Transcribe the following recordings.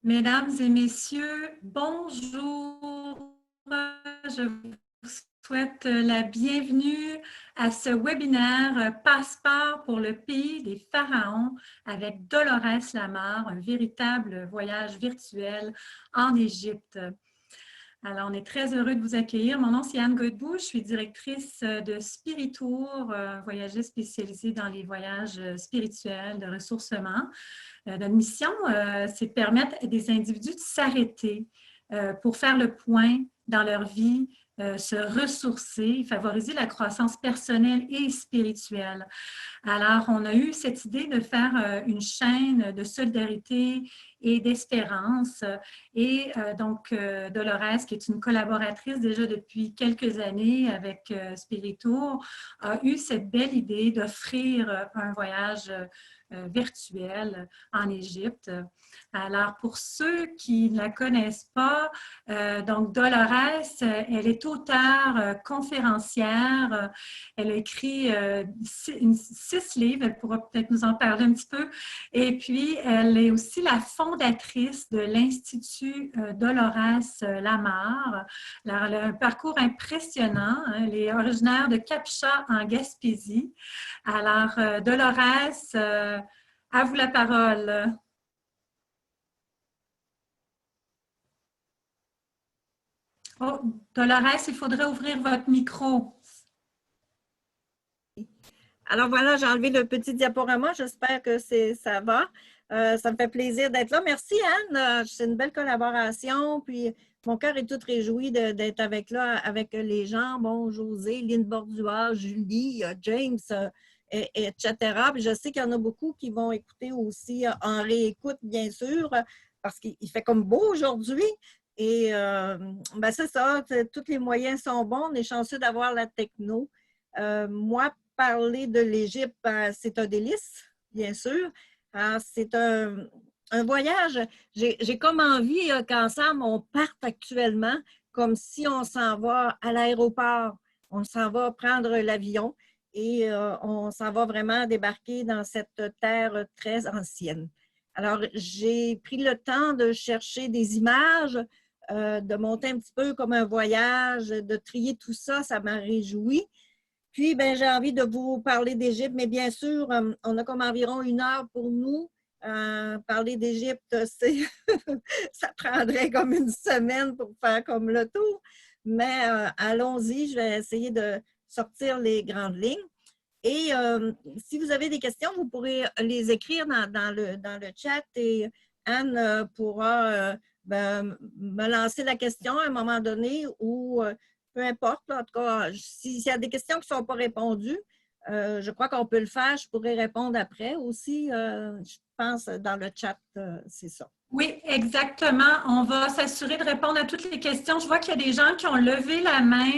Mesdames et messieurs, bonjour. Je vous souhaite la bienvenue à ce webinaire Passeport pour le pays des pharaons avec Dolores Lamar, un véritable voyage virtuel en Égypte. Alors, on est très heureux de vous accueillir. Mon nom, c'est Anne Godbout. Je suis directrice de Spiritour, voyageuse spécialisée dans les voyages spirituels de ressourcement. Notre mission, c'est de permettre à des individus de s'arrêter pour faire le point dans leur vie, se ressourcer, favoriser la croissance personnelle et spirituelle. Alors, on a eu cette idée de faire une chaîne de solidarité et d'espérance. Et donc, Dolores, qui est une collaboratrice déjà depuis quelques années avec Spiritour, a eu cette belle idée d'offrir un voyage virtuel en Égypte. Alors, pour ceux qui ne la connaissent pas, donc Dolores, elle est auteure, conférencière. Elle a écrit 6 livres, elle pourra peut-être nous en parler un petit peu. Et puis, elle est aussi la fondatrice de l'Institut Dolores Lamar. Alors, elle a un parcours impressionnant. Elle est originaire de Capcha en Gaspésie. Alors, Dolores, à vous la parole. Oh, Dolores, il faudrait ouvrir votre micro. Alors voilà, j'ai enlevé le petit diaporama. J'espère que ça va. Ça me fait plaisir d'être là. Merci, Anne. C'est une belle collaboration. Puis mon cœur est tout réjoui d'être avec les gens. Bon, José, Lynn Bordua, Julie, James, etc. Puis je sais qu'il y en a beaucoup qui vont écouter aussi en réécoute, bien sûr, parce qu'il fait comme beau aujourd'hui. Et ben c'est ça, tous les moyens sont bons. On est chanceux d'avoir la techno. Moi, parler de l'Égypte, c'est un délice, bien sûr. C'est un voyage. J'ai comme envie qu'ensemble, on parte actuellement comme si on s'en va à l'aéroport. On s'en va prendre l'avion et on s'en va vraiment débarquer dans cette terre très ancienne. Alors, j'ai pris le temps de chercher des images, de monter un petit peu comme un voyage, de trier tout ça, ça m'a réjoui. Puis, ben, j'ai envie de vous parler d'Égypte, mais bien sûr, on a comme environ 1 heure pour nous. Parler d'Égypte, ça prendrait comme une semaine pour faire comme le tour. Mais allons-y, je vais essayer de sortir les grandes lignes. Et si vous avez des questions, vous pourrez les écrire dans le chat et Anne pourra me lancer la question à un moment donné ou peu importe. En tout cas, s'il y a des questions qui ne sont pas répondues, je crois qu'on peut le faire. Je pourrais répondre après aussi. Je pense dans le chat, c'est ça. Oui, exactement. On va s'assurer de répondre à toutes les questions. Je vois qu'il y a des gens qui ont levé la main.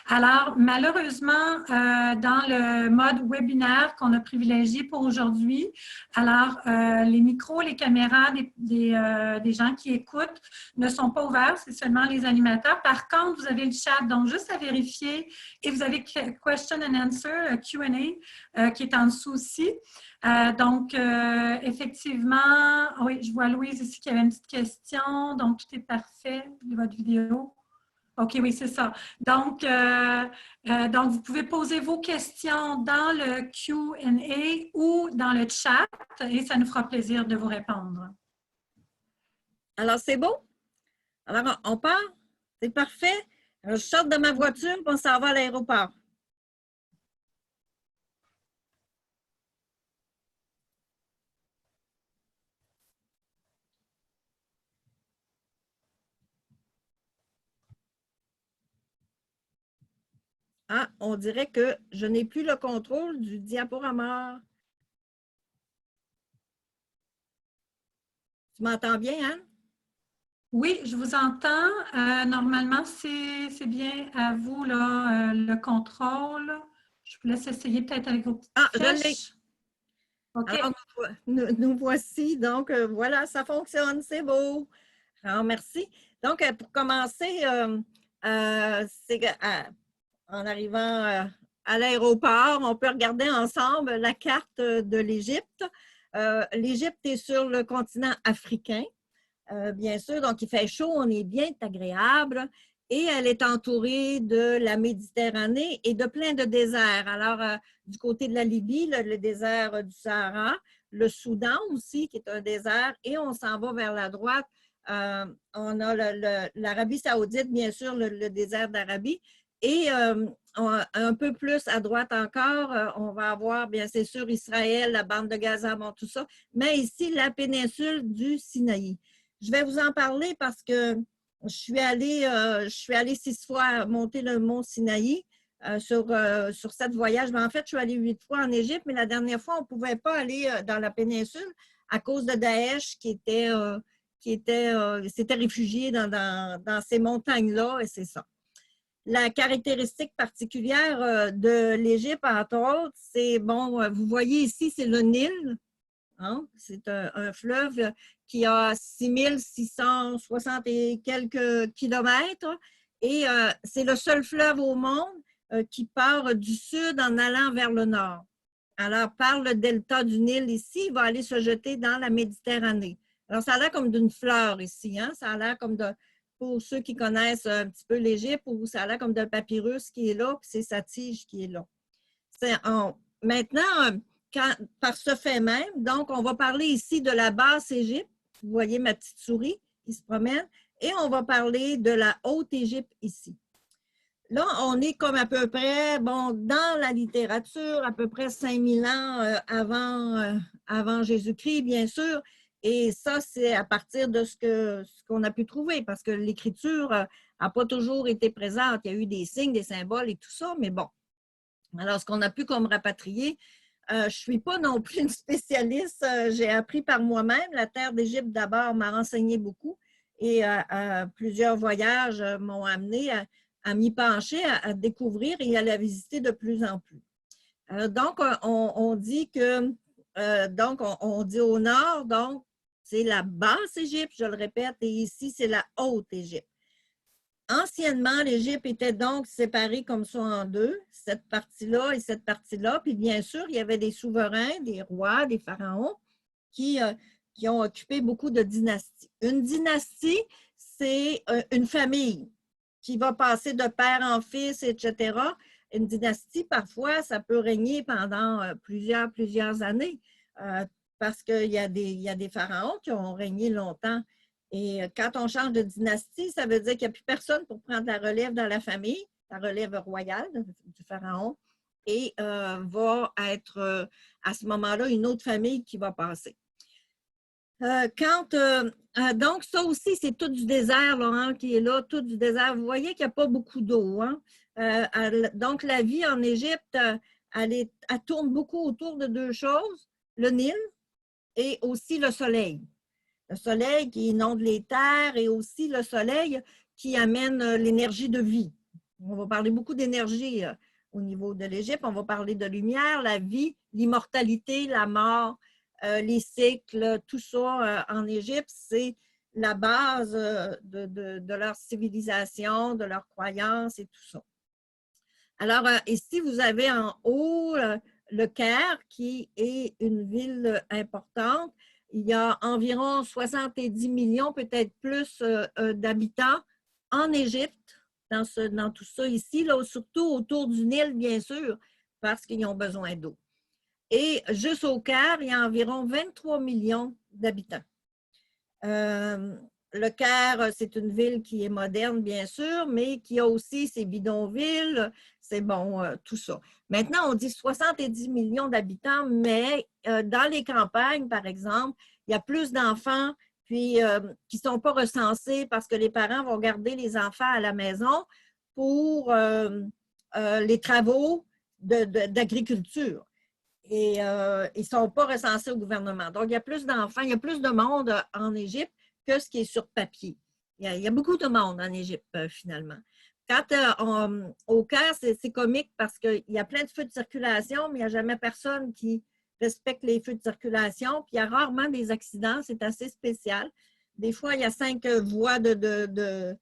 Alors, malheureusement, dans le mode webinaire qu'on a privilégié pour aujourd'hui, alors les micros, les caméras des gens qui écoutent ne sont pas ouverts, c'est seulement les animateurs. Par contre, vous avez le chat, donc juste à vérifier et vous avez question and answer, Q&A, qui est en dessous aussi. Donc, effectivement, oui, je vois Louise ici qui avait une petite question. Donc, tout est parfait de votre vidéo. OK, oui, c'est ça. Donc, vous pouvez poser vos questions dans le Q&A ou dans le chat et ça nous fera plaisir de vous répondre. Alors, c'est beau? Alors, on part? C'est parfait? Alors, je sors de ma voiture et on s'en va à l'aéroport. Ah, on dirait que je n'ai plus le contrôle du diaporama. Tu m'entends bien, Anne? Oui, je vous entends. Normalement, c'est bien à vous là, le contrôle. Je vous laisse essayer peut-être avec vos petites Je l'ai. flèches. OK. Alors, nous voici. Donc, voilà, ça fonctionne. C'est beau. Alors, merci. Donc, pour commencer, en arrivant à l'aéroport, on peut regarder ensemble la carte de l'Égypte. L'Égypte est sur le continent africain. bien sûr. Donc, il fait chaud, on est bien agréable. Et elle est entourée de la Méditerranée et de plein de déserts. Alors, du côté de la Libye, le désert du Sahara, le Soudan aussi, qui est un désert, et on s'en va vers la droite. On a l'Arabie saoudite, bien sûr, le désert d'Arabie. Et un peu plus à droite encore, on va avoir, bien c'est sûr, Israël, la bande de Gaza, bon, tout ça. Mais ici, la péninsule du Sinaï. Je vais vous en parler parce que je suis allée 6 fois monter le mont Sinaï sur 7 voyages. Mais en fait, je suis allée 8 fois en Égypte, mais la dernière fois, on ne pouvait pas aller dans la péninsule à cause de Daesh s'était réfugié dans ces montagnes-là, et c'est ça. La caractéristique particulière de l'Égypte, entre autres, c'est, bon, vous voyez ici, c'est le Nil. Hein? C'est un fleuve qui a 6660 et quelques kilomètres et c'est le seul fleuve au monde qui part du sud en allant vers le nord. Alors, par le delta du Nil ici, il va aller se jeter dans la Méditerranée. Alors, ça a l'air comme d'une fleur ici, hein? Ça a l'air comme pour ceux qui connaissent un petit peu l'Égypte, ça a l'air comme d'un papyrus qui est là, puis c'est sa tige qui est là. Maintenant, par ce fait même, donc on va parler ici de la basse Égypte. Vous voyez ma petite souris qui se promène. Et on va parler de la haute Égypte ici. Là, on est comme à peu près, bon, dans la littérature, à peu près 5000 ans avant Jésus-Christ, bien sûr. Et ça, c'est à partir de ce qu'on a pu trouver, parce que l'écriture n'a pas toujours été présente. Il y a eu des signes, des symboles et tout ça, mais bon. Alors, ce qu'on a pu comme rapatrier, je ne suis pas non plus une spécialiste. J'ai appris par moi-même. La terre d'Égypte, d'abord, m'a renseigné beaucoup et plusieurs voyages m'ont amené à m'y pencher, à découvrir et à la visiter de plus en plus. Donc, on dit que, donc, on dit au nord, donc, c'est la basse Égypte, je le répète, et ici, c'est la haute Égypte. Anciennement, l'Égypte était donc séparée comme ça en deux, cette partie-là et cette partie-là. Puis bien sûr, il y avait des souverains, des rois, des pharaons qui ont occupé beaucoup de dynasties. Une dynastie, c'est une famille qui va passer de père en fils, etc. Une dynastie, parfois, ça peut régner pendant plusieurs années parce qu'il y a des pharaons qui ont régné longtemps. Et quand on change de dynastie, ça veut dire qu'il n'y a plus personne pour prendre la relève dans la famille, la relève royale du pharaon, et va être à ce moment-là une autre famille qui va passer. Donc, ça aussi, c'est tout du désert, Laurent, qui est là, tout du désert. Vous voyez qu'il n'y a pas beaucoup d'eau. Hein? Donc, la vie en Égypte, elle tourne beaucoup autour de deux choses, le Nil et aussi le soleil. Le soleil qui inonde les terres et aussi le soleil qui amène l'énergie de vie. On va parler beaucoup d'énergie au niveau de l'Égypte. On va parler de lumière, la vie, l'immortalité, la mort, les cycles, tout ça en Égypte, c'est la base de leur civilisation, de leurs croyances et tout ça. Alors, ici, vous avez en haut le Caire, qui est une ville importante. Il y a environ 70 millions, peut-être plus, d'habitants en Égypte, dans tout ça ici, là, surtout autour du Nil, bien sûr, parce qu'ils ont besoin d'eau. Et juste au Caire, il y a environ 23 millions d'habitants. Le Caire, c'est une ville qui est moderne, bien sûr, mais qui a aussi ses bidonvilles, c'est bon, tout ça. Maintenant, on dit 70 millions d'habitants, mais dans les campagnes, par exemple, il y a plus d'enfants puis qui ne sont pas recensés parce que les parents vont garder les enfants à la maison pour les travaux d'agriculture. Et ils ne sont pas recensés au gouvernement. Donc, il y a plus d'enfants, il y a plus de monde en Égypte que ce qui est sur papier. Il y a beaucoup de monde en Égypte, finalement. Quand au Caire, c'est comique parce qu'il y a plein de feux de circulation, mais il n'y a jamais personne qui respecte les feux de circulation. Puis il y a rarement des accidents, c'est assez spécial. Des fois, il y a 5 voies de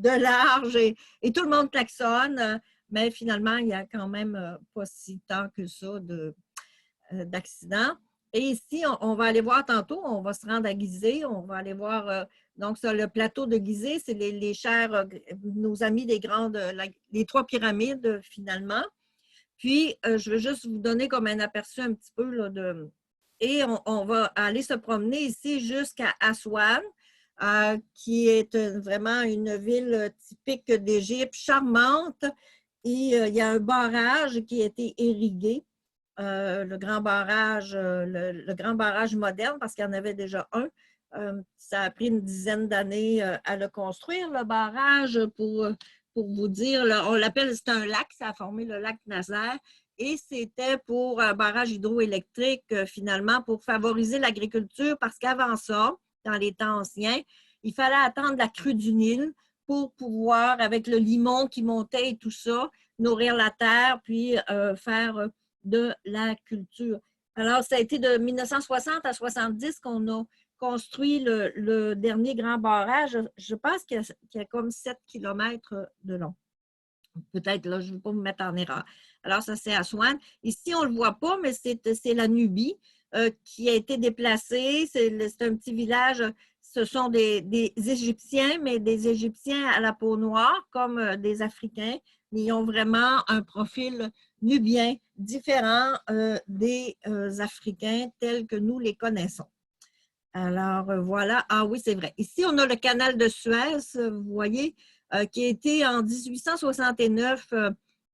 large et tout le monde klaxonne. Mais finalement, il n'y a quand même pas si tant que ça d'accidents. Et ici, on va aller voir tantôt, on va se rendre à Gizeh, on va aller voir, donc ça, le plateau de Gizeh, c'est les chers, nos amis des grandes, les trois pyramides finalement. Puis, je veux juste vous donner comme un aperçu un petit peu là, de... Et on va aller se promener ici jusqu'à Aswan, qui est vraiment une ville typique d'Égypte, charmante. Et il y a un barrage qui a été irrigué, le grand barrage moderne, parce qu'il y en avait déjà un. Ça a pris une dizaine d'années à le construire, le barrage, pour vous dire. On l'appelle, c'est un lac, ça a formé le lac Nasser. Et c'était pour un barrage hydroélectrique, finalement, pour favoriser l'agriculture, parce qu'avant ça, dans les temps anciens, il fallait attendre la crue du Nil pour pouvoir, avec le limon qui montait et tout ça, nourrir la terre, puis faire de la culture. Alors, ça a été de 1960 à 70 qu'on a construit le dernier grand barrage. Je pense qu'il y a comme 7 km de long. Peut-être, là, je ne veux pas me mettre en erreur. Alors, ça, c'est Aswan. Ici, on ne le voit pas, mais c'est la Nubie qui a été déplacée. C'est un petit village. Ce sont des Égyptiens, mais des Égyptiens à la peau noire, comme des Africains. Ils ont vraiment un profil nubien différent des Africains tels que nous les connaissons. Alors, voilà. Ah oui, c'est vrai. Ici, on a le canal de Suez, vous voyez, qui a été en 1869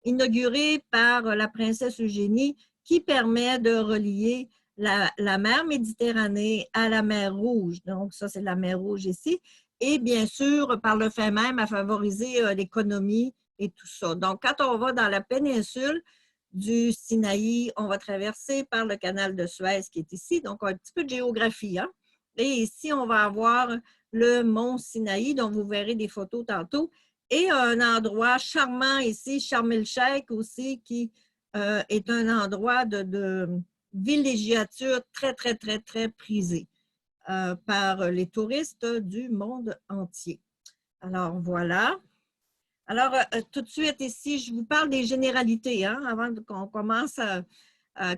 inauguré par la princesse Eugénie, qui permet de relier la mer Méditerranée à la mer Rouge. Donc, ça, c'est la mer Rouge ici. Et bien sûr, par le fait même, à favoriser l'économie et tout ça. Donc, quand on va dans la péninsule du Sinaï, on va traverser par le canal de Suez qui est ici. Donc, un petit peu de géographie, hein? Et ici, on va avoir le mont Sinaï, dont vous verrez des photos tantôt, et un endroit charmant ici, Sharm el-Sheikh aussi, qui est un endroit de villégiature très, très, très, très prisé par les touristes du monde entier. Alors, voilà. Alors, tout de suite ici, je vous parle des généralités, hein, avant qu'on commence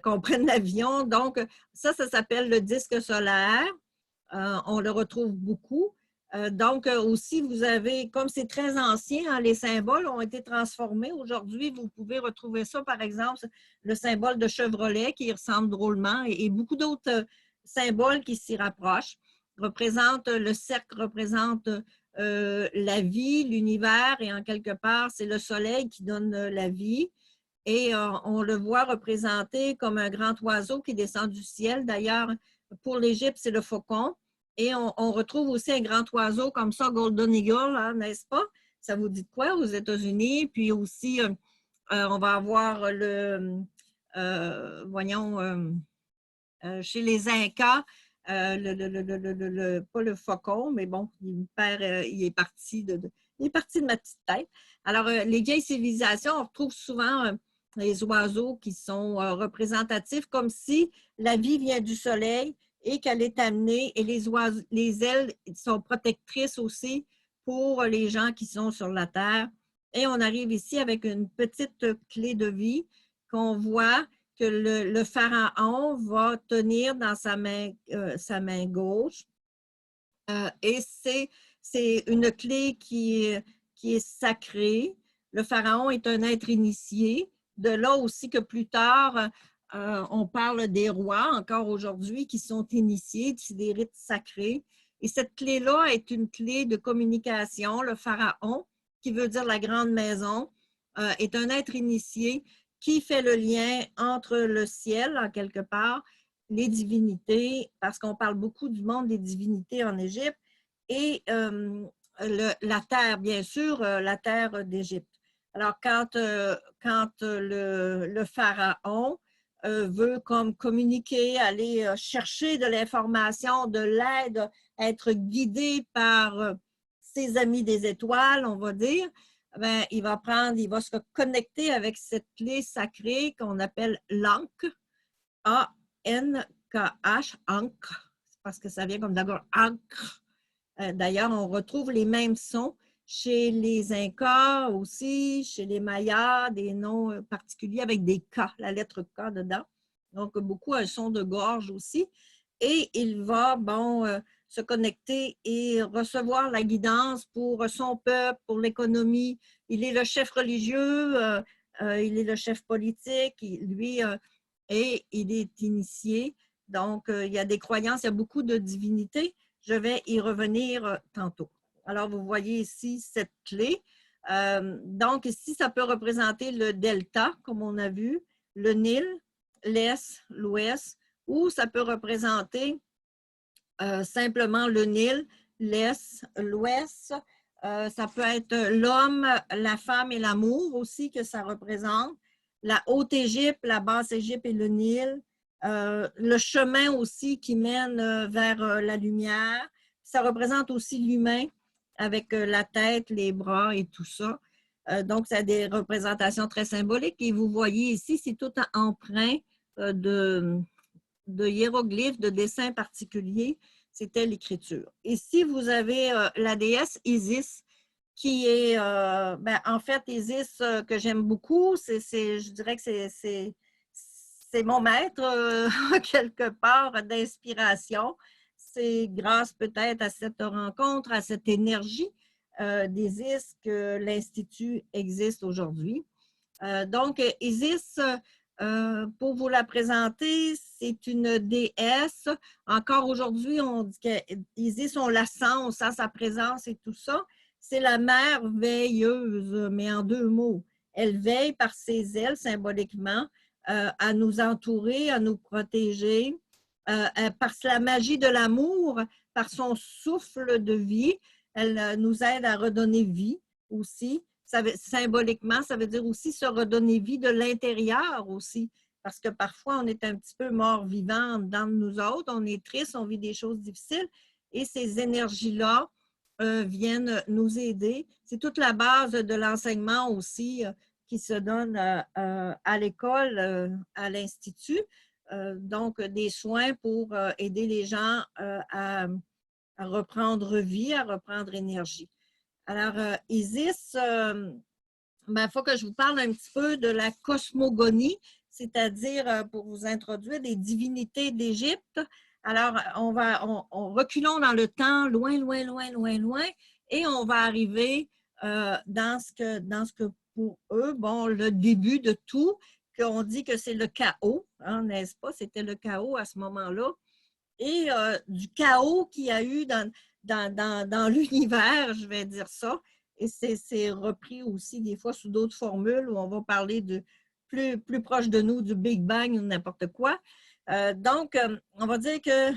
qu'on prenne l'avion. Donc, ça s'appelle le disque solaire. On le retrouve beaucoup. Donc, aussi, vous avez, comme c'est très ancien, hein, les symboles ont été transformés. Aujourd'hui, vous pouvez retrouver ça, par exemple, le symbole de Chevrolet qui ressemble drôlement et beaucoup d'autres symboles qui s'y rapprochent. Le cercle représente la vie, l'univers, et en quelque part, c'est le soleil qui donne la vie. Et on le voit représenté comme un grand oiseau qui descend du ciel. D'ailleurs, pour l'Égypte, c'est le faucon. Et on retrouve aussi un grand oiseau comme ça, Golden Eagle, hein, n'est-ce pas? Ça vous dit de quoi aux États-Unis? Puis aussi, on va avoir chez les Incas, pas le faucon, mais bon, il est parti de ma petite tête. Alors, les vieilles civilisations, on retrouve souvent les oiseaux qui sont représentatifs, comme si la vie vient du soleil et qu'elle est amenée, et les ailes sont protectrices aussi pour les gens qui sont sur la terre. Et on arrive ici avec une petite clé de vie qu'on voit que le pharaon va tenir dans sa main gauche. Et c'est une clé qui est sacrée. Le pharaon est un être initié. De là aussi que plus tard, on parle des rois, encore aujourd'hui, qui sont initiés, c'est des rites sacrés. Et cette clé-là est une clé de communication. Le pharaon, qui veut dire la grande maison, est un être initié qui fait le lien entre le ciel, en quelque part, les divinités, parce qu'on parle beaucoup du monde des divinités en Égypte, et la terre, bien sûr, la terre d'Égypte. Alors, quand le pharaon veut comme communiquer, aller chercher de l'information, de l'aide, être guidé par ses amis des étoiles, on va dire, ben, il va se connecter avec cette clé sacrée qu'on appelle l'Ankh, A-N-K-H, Ankh, parce que ça vient comme d'abord Ankh. D'ailleurs, on retrouve les mêmes sons chez les Incas aussi, chez les Mayas, des noms particuliers avec des K, la lettre K dedans. donc beaucoup un son de gorge aussi. Et il va, se connecter et recevoir la guidance pour son peuple, pour l'économie. Il est le chef religieux, il est le chef politique, et il est initié. Donc, il y a des croyances, il y a beaucoup de divinités. Je vais y revenir tantôt. Alors, vous voyez ici cette clé. Donc, ici, ça peut représenter le delta, comme on a vu, le Nil, l'Est, l'Ouest, ou ça peut représenter simplement le Nil, l'Est, l'Ouest. Ça peut être l'homme, la femme et l'amour aussi que ça représente. La Haute-Égypte, la Basse-Égypte et le Nil. Le chemin aussi qui mène vers la lumière. Ça représente aussi l'humain avec la tête, les bras et tout ça. Donc, ça a des représentations très symboliques. Et vous voyez ici, c'est tout emprunt de hiéroglyphes, de dessins particuliers, c'était l'écriture. Ici, vous avez la déesse Isis, qui est, en fait, Isis que j'aime beaucoup. Je dirais que c'est mon maître, quelque part, d'inspiration. C'est grâce peut-être à cette rencontre, à cette énergie d'Isis que l'Institut existe aujourd'hui. Donc, Isis, pour vous la présenter, c'est une déesse. Encore aujourd'hui, on dit qu'Isis, on la sent, on sent sa présence et tout ça. C'est la mère veilleuse, mais en deux mots. Elle veille par ses ailes, symboliquement, à nous entourer, à nous protéger, par la magie de l'amour, par son souffle de vie. Elle nous aide à redonner vie aussi. Symboliquement, ça veut dire aussi se redonner vie de l'intérieur aussi, parce que parfois, on est un petit peu mort-vivant dans nous autres, on est triste, on vit des choses difficiles, et ces énergies-là viennent nous aider. C'est toute la base de l'enseignement aussi qui se donne à l'école, à l'Institut, donc des soins pour aider les gens à reprendre vie, à reprendre énergie. Alors, Isis, il faut que je vous parle un petit peu de la cosmogonie, c'est-à-dire, pour vous introduire, des divinités d'Égypte. Alors, reculons dans le temps, loin, loin, loin, loin, loin, et on va arriver dans ce que pour eux, le début de tout, qu'on dit que c'est le chaos, hein, n'est-ce pas? C'était le chaos à ce moment-là. Et du chaos qu'il y a eu dans l'univers, je vais dire ça. Et c'est repris aussi des fois sous d'autres formules où on va parler de plus proche de nous du Big Bang ou n'importe quoi. Donc, on va dire que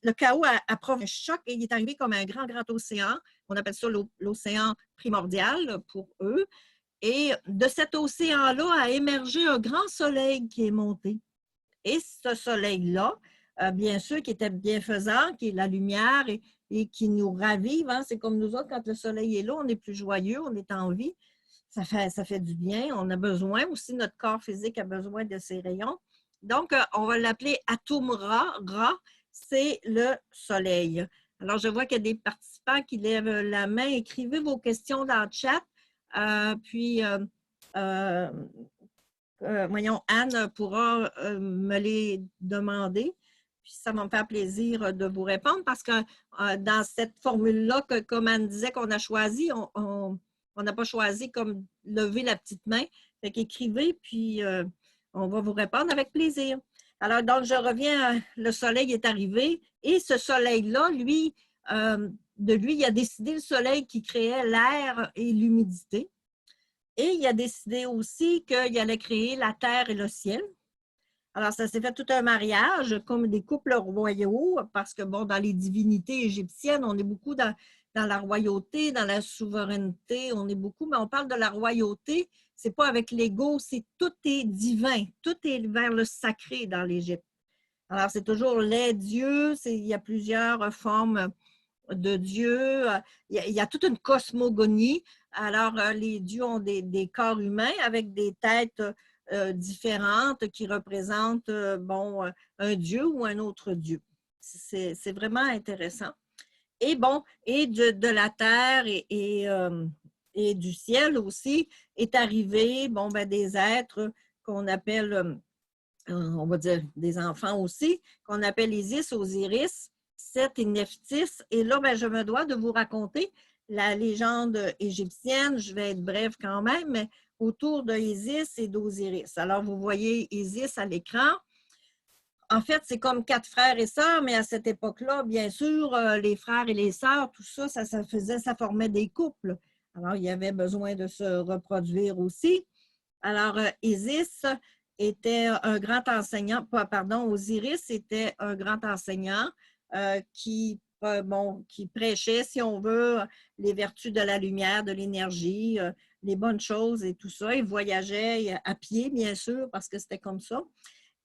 le chaos a provoqué un choc et il est arrivé comme un grand, grand océan. On appelle ça l'océan primordial pour eux. Et de cet océan-là a émergé un grand soleil qui est monté. Et ce soleil-là, bien sûr, qui était bienfaisant, qui est la lumière et qui nous ravive. Hein. C'est comme nous autres, quand le soleil est là, on est plus joyeux, on est en vie. Ça fait du bien. On a besoin aussi, notre corps physique a besoin de ces rayons. Donc, on va l'appeler Atum Ra. Ra, c'est le soleil. Alors, je vois qu'il y a des participants qui lèvent la main. Écrivez vos questions dans le chat. Voyons, Anne pourra me les demander. Puis ça va me faire plaisir de vous répondre parce que dans cette formule-là, comme Anne disait qu'on a choisi, on n'a pas choisi comme lever la petite main. Fait qu'écrivez, puis on va vous répondre avec plaisir. Alors, donc, je reviens, le soleil est arrivé et ce soleil-là, lui, il a décidé le soleil qui créait l'air et l'humidité. Et il a décidé aussi qu'il allait créer la terre et le ciel. Alors, ça s'est fait tout un mariage, comme des couples royaux, parce que, dans les divinités égyptiennes, on est beaucoup dans la royauté, dans la souveraineté, on est beaucoup, mais on parle de la royauté, c'est pas avec l'ego, tout est divin, tout est vers le sacré dans l'Égypte. Alors, c'est toujours les dieux, il y a plusieurs formes de dieux, il y a toute une cosmogonie. Alors, les dieux ont des corps humains avec des têtes différentes qui représentent, un dieu ou un autre dieu. C'est vraiment intéressant. Et de la terre et du ciel aussi est arrivé, des êtres qu'on appelle, on va dire des enfants aussi, qu'on appelle Isis, Osiris, Seth et Nephthys. Et là, ben, je me dois de vous raconter la légende égyptienne. Je vais être brève quand même, mais autour d'Isis et d'Osiris. Alors, vous voyez Isis à l'écran. En fait, c'est comme 4 frères et sœurs, mais à cette époque-là, bien sûr, les frères et les sœurs, tout ça, ça formait des couples. Alors, il y avait besoin de se reproduire aussi. Alors, Isis était un grand enseignant, pardon, Osiris était un grand enseignant qui prêchait, si on veut, les vertus de la lumière, de l'énergie, les bonnes choses et tout ça. Il voyageait à pied, bien sûr, parce que c'était comme ça.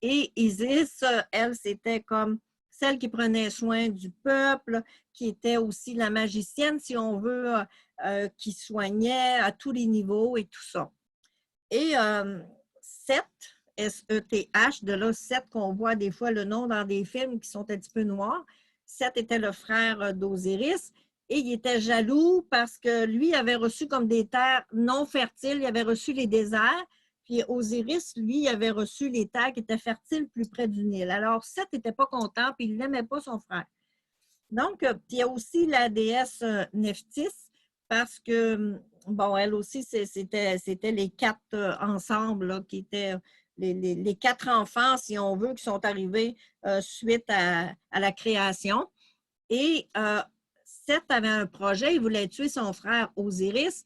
Et Isis, elle, c'était comme celle qui prenait soin du peuple, qui était aussi la magicienne, si on veut, qui soignait à tous les niveaux et tout ça. Et Seth, S-E-T-H, de là, Seth qu'on voit des fois le nom dans des films qui sont un petit peu noirs. Seth était le frère d'Osiris et il était jaloux parce que lui avait reçu comme des terres non fertiles, il avait reçu les déserts. Puis Osiris, lui, il avait reçu les terres qui étaient fertiles plus près du Nil. Alors, Seth n'était pas content, puis il n'aimait pas son frère. Donc, il y a aussi la déesse Nephthys, parce que, bon, elle aussi, c'était les 4 ensemble, là, qui étaient les 4 enfants, si on veut, qui sont arrivés suite à la création. Et Seth avait un projet, il voulait tuer son frère Osiris.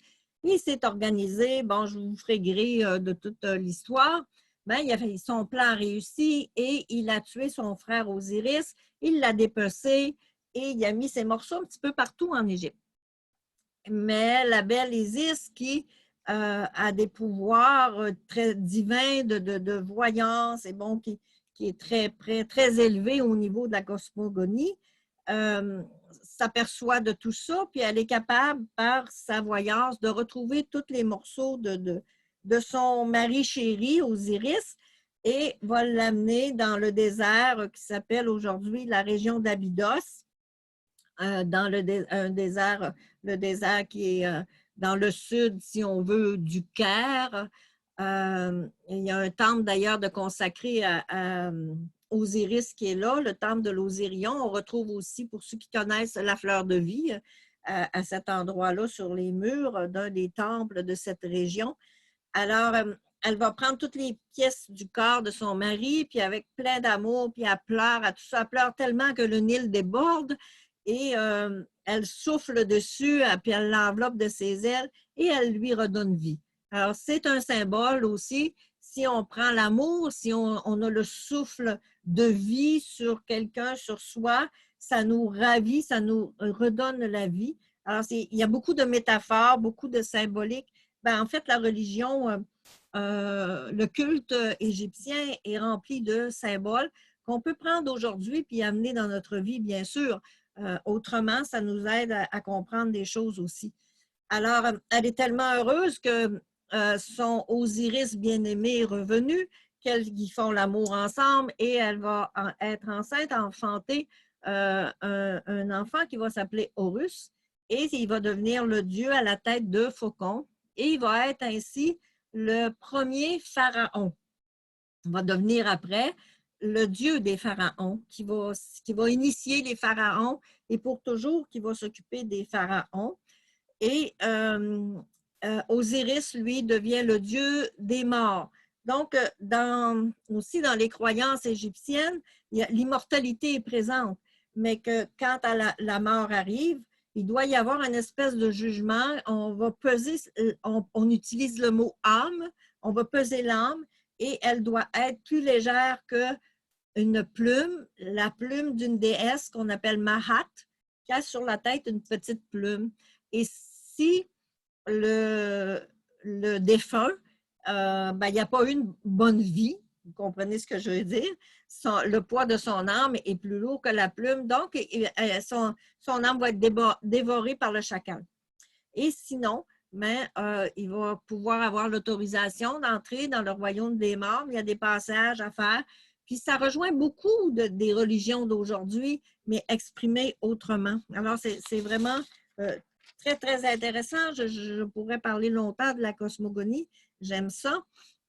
Il s'est organisé, bon, je vous ferai gré de toute l'histoire. Ben, il a fait son plan réussi et il a tué son frère Osiris, il l'a dépecé et il a mis ses morceaux un petit peu partout en Égypte. Mais la belle Isis qui a des pouvoirs très divins de voyance et bon, qui est très élevé au niveau de la cosmogonie, s'aperçoit de tout ça, puis elle est capable, par sa voyance, de retrouver tous les morceaux de son mari chéri, Osiris, et va l'amener dans le désert qui s'appelle aujourd'hui la région d'Abydos, dans un désert, le désert qui est dans le sud, si on veut, du Caire. Il y a un temple d'ailleurs de consacré à Osiris qui est là, le temple de l'Osirion. On retrouve aussi, pour ceux qui connaissent, la fleur de vie à cet endroit-là, sur les murs d'un des temples de cette région. Alors, elle va prendre toutes les pièces du corps de son mari, puis avec plein d'amour, puis elle pleure, à tout ça, elle pleure tellement que le Nil déborde, et elle souffle dessus, puis elle l'enveloppe de ses ailes, et elle lui redonne vie. Alors, c'est un symbole aussi. Si on prend l'amour, si on a le souffle de vie sur quelqu'un, sur soi, ça nous ravit, ça nous redonne la vie. Alors, il y a beaucoup de métaphores, beaucoup de symboliques. Ben, en fait, la religion, le culte égyptien est rempli de symboles qu'on peut prendre aujourd'hui puis amener dans notre vie, bien sûr. Autrement, ça nous aide à comprendre des choses aussi. Alors, elle est tellement heureuse que son Osiris bien-aimé est revenu, qu'ils font l'amour ensemble et elle va être enceinte, enfanter un enfant qui va s'appeler Horus et il va devenir le dieu à la tête de faucon et il va être ainsi le premier pharaon. Il va devenir après le dieu des pharaons qui va initier les pharaons et pour toujours qui va s'occuper des pharaons. Et Osiris, lui, devient le dieu des morts. Donc, aussi dans les croyances égyptiennes, l'immortalité est présente, mais que quand la mort arrive, il doit y avoir une espèce de jugement. On va peser, on utilise le mot âme, on va peser l'âme et elle doit être plus légère qu'une plume, la plume d'une déesse qu'on appelle Mahat, qui a sur la tête une petite plume. Et si le défunt, il n'y a pas eu une bonne vie, vous comprenez ce que je veux dire, le poids de son âme est plus lourd que la plume, donc son âme va être dévorée par le chacal. Et sinon, il va pouvoir avoir l'autorisation d'entrer dans le royaume des morts. Il y a des passages à faire. Puis ça rejoint beaucoup des religions d'aujourd'hui, mais exprimées autrement. Alors, c'est vraiment très, très intéressant. Je pourrais parler longtemps de la cosmogonie. J'aime ça.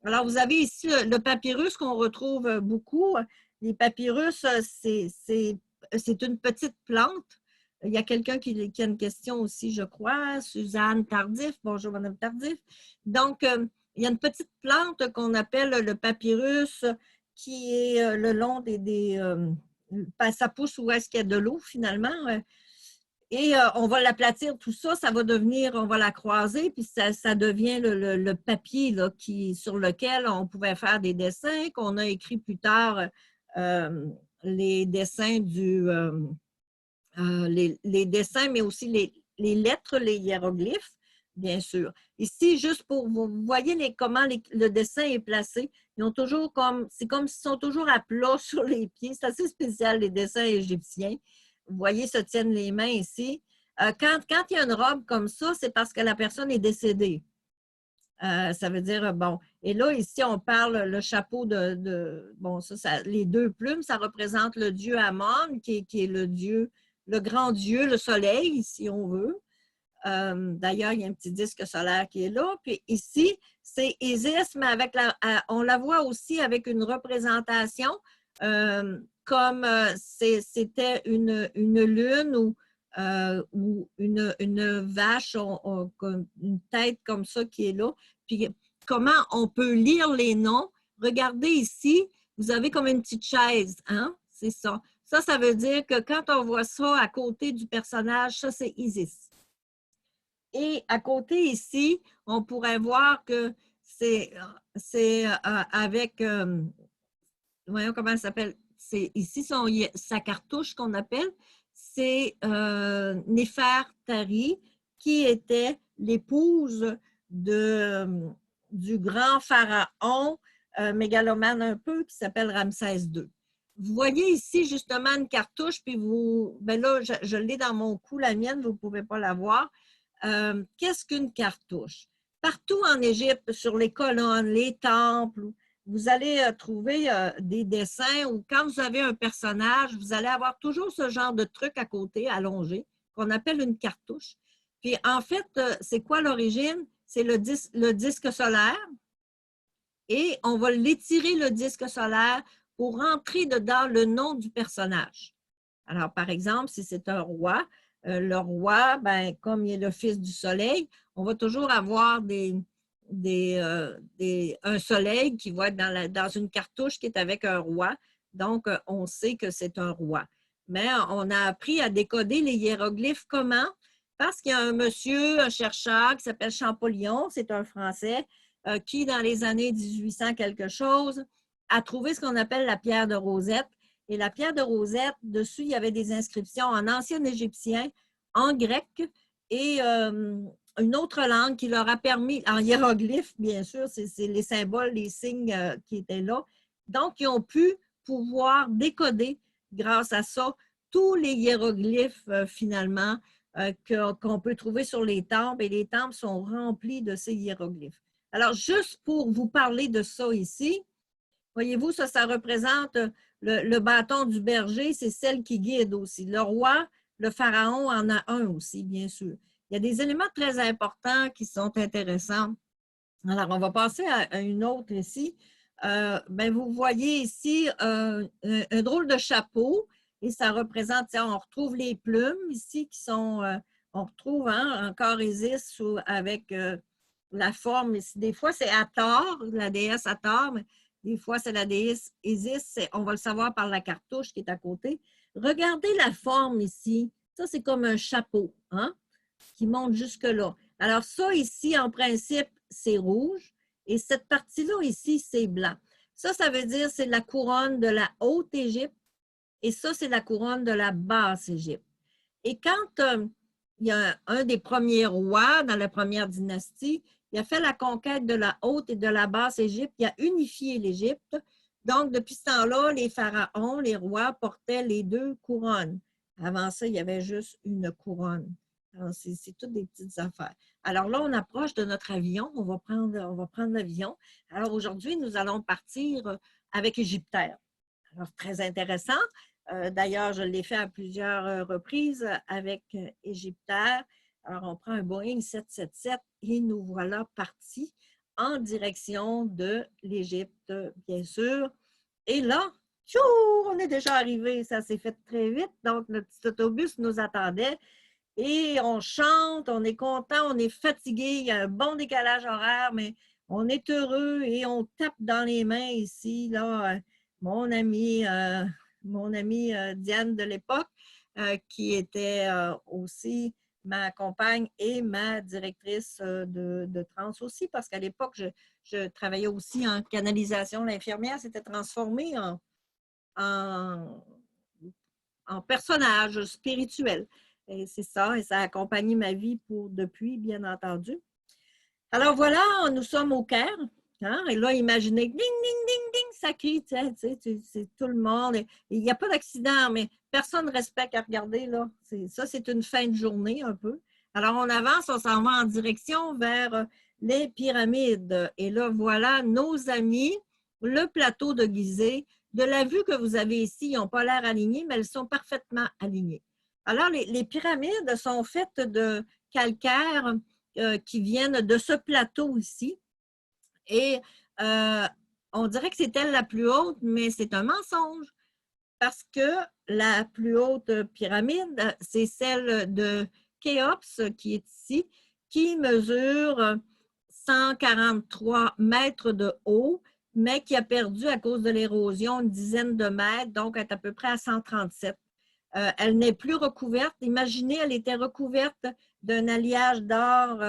Alors, vous avez ici le papyrus qu'on retrouve beaucoup. Les papyrus, c'est une petite plante. Il y a quelqu'un qui a une question aussi, je crois. Suzanne Tardif. Bonjour, Madame Tardif. Donc, il y a une petite plante qu'on appelle le papyrus qui est le long ça pousse où est-ce qu'il y a de l'eau, finalement. Et on va l'aplatir, tout ça, ça va devenir, on va la croiser, puis ça devient le papier là, sur lequel on pouvait faire des dessins, qu'on a écrit plus tard les dessins les dessins, mais aussi les lettres, les hiéroglyphes, bien sûr. Ici, juste pour vous voyez comment le dessin est placé. Ils ont toujours c'est comme s'ils sont toujours à plat sur les pieds. C'est assez spécial, les dessins égyptiens. Vous voyez, se tiennent les mains ici. Quand il y a une robe comme ça, c'est parce que la personne est décédée. Ça veut dire, bon, et là, ici, on parle le chapeau bon, les deux plumes, ça représente le dieu Amon, qui est le dieu, le grand dieu, le soleil, si on veut. D'ailleurs, il y a un petit disque solaire qui est là. Puis ici, c'est Isis, mais on la voit aussi avec une représentation comme c'était une lune ou une vache, une tête comme ça qui est là. Puis comment on peut lire les noms? Regardez ici, vous avez comme une petite chaise, hein? C'est ça. Ça veut dire que quand on voit ça à côté du personnage, ça, c'est Isis. Et à côté ici, on pourrait voir que c'est avec, voyons comment ça s'appelle, ici sa cartouche qu'on appelle, c'est Néfertari, qui était l'épouse du grand pharaon mégalomane un peu, qui s'appelle Ramsès II. Vous voyez ici justement une cartouche, puis ben là, je l'ai dans mon cou, la mienne, vous ne pouvez pas la voir. Qu'est-ce qu'une cartouche? Partout en Égypte, sur les colonnes, les temples, vous allez trouver des dessins où quand vous avez un personnage, vous allez avoir toujours ce genre de truc à côté, allongé, qu'on appelle une cartouche. Puis en fait, c'est quoi l'origine? C'est le disque solaire et on va l'étirer le disque solaire pour rentrer dedans le nom du personnage. Alors, par exemple, si c'est un roi, le roi, ben, comme il est le fils du soleil, on va toujours avoir un soleil qui va être dans une cartouche qui est avec un roi. Donc, on sait que c'est un roi. Mais on a appris à décoder les hiéroglyphes comment? Parce qu'il y a un monsieur, un chercheur qui s'appelle Champollion, c'est un Français, qui, dans les années 1800 quelque chose, a trouvé ce qu'on appelle la pierre de Rosette. Et la pierre de Rosette, dessus, il y avait des inscriptions en ancien égyptien, en grec et une autre langue qui leur a permis, en hiéroglyphe, bien sûr, c'est les symboles, les signes qui étaient là. Donc, ils ont pu pouvoir décoder, grâce à ça, tous les hiéroglyphes, finalement, qu'on peut trouver sur les temples. Et les temples sont remplis de ces hiéroglyphes. Alors, juste pour vous parler de ça ici, voyez-vous, ça représente le bâton du berger, c'est celle qui guide aussi. Le roi, le pharaon en a un aussi, bien sûr. Il y a des éléments très importants qui sont intéressants. Alors, on va passer à une autre ici. Ben, vous voyez ici un drôle de chapeau et ça représente, on retrouve les plumes ici qui sont, on retrouve encore Isis avec la forme ici. Des fois, c'est Hathor, la déesse Hathor, mais des fois, c'est la déesse Isis. On va le savoir par la cartouche qui est à côté. Regardez la forme ici. Ça, c'est comme un chapeau, hein, qui monte jusque-là. Alors, ça ici, en principe, c'est rouge. Et cette partie-là ici, c'est blanc. Ça veut dire que c'est la couronne de la Haute-Égypte. Et ça, c'est la couronne de la Basse-Égypte. Et quand il y a un des premiers rois dans la première dynastie, il a fait la conquête de la Haute et de la Basse-Égypte, il a unifié l'Égypte. Donc, depuis ce temps-là, les pharaons, les rois portaient les deux couronnes. Avant ça, il y avait juste une couronne. C'est toutes des petites affaires. Alors là, on approche de notre avion. On va prendre l'avion. Alors aujourd'hui, nous allons partir avec Égyptaire. Alors, très intéressant. D'ailleurs, je l'ai fait à plusieurs reprises avec Égyptaire. Alors, on prend un Boeing 777 et nous voilà partis en direction de l'Égypte, bien sûr. Et là, tchou, on est déjà arrivé, ça s'est fait très vite. Donc, notre petit autobus nous attendait et on chante, on est content, on est fatigué, il y a un bon décalage horaire, mais on est heureux et on tape dans les mains ici, là, mon amie Diane de l'époque, qui était aussi ma compagne et ma directrice de trans aussi, parce qu'à l'époque, je travaillais aussi en canalisation. L'infirmière s'était transformée en, en personnage spirituel. Et c'est ça, et ça a accompagné ma vie depuis, bien entendu. Alors voilà, nous sommes au Caire. Hein? Et là, imaginez, ding, ding, ding, ding, ça crie, c'est tout le monde. Il n'y a pas d'accident, mais personne ne respecte à regarder. Là. Ça, c'est une fin de journée un peu. Alors, on avance, on s'en va en direction vers les pyramides. Et là, voilà nos amis, le plateau de Gizeh. De la vue que vous avez ici, ils n'ont pas l'air alignés, mais elles sont parfaitement alignées. Alors, les pyramides sont faites de calcaire qui viennent de ce plateau ici. Et on dirait que c'est elle la plus haute, mais c'est un mensonge parce que la plus haute pyramide, c'est celle de Khéops qui est ici, qui mesure 143 mètres de haut, mais qui a perdu à cause de l'érosion une dizaine de mètres, donc elle est à peu près à 137. Elle n'est plus recouverte. Imaginez, elle était recouverte d'un alliage d'or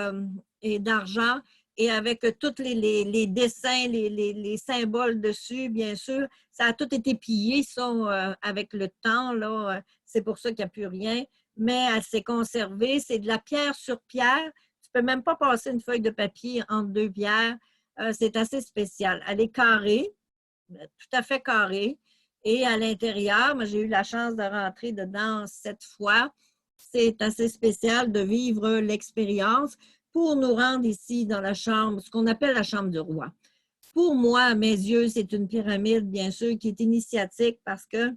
et d'argent et avec tous les dessins, les symboles dessus, bien sûr. Ça a tout été pillé, ça, avec le temps. Là, c'est pour ça qu'il n'y a plus rien. Mais elle s'est conservée. C'est de la pierre sur pierre. Tu ne peux même pas passer une feuille de papier entre deux pierres. C'est assez spécial. Elle est carrée, tout à fait carrée. Et à l'intérieur, moi, j'ai eu la chance de rentrer dedans 7 fois. C'est assez spécial de vivre l'expérience pour nous rendre ici dans la chambre, ce qu'on appelle la chambre du roi. Pour moi, à mes yeux, c'est une pyramide, bien sûr, qui est initiatique parce que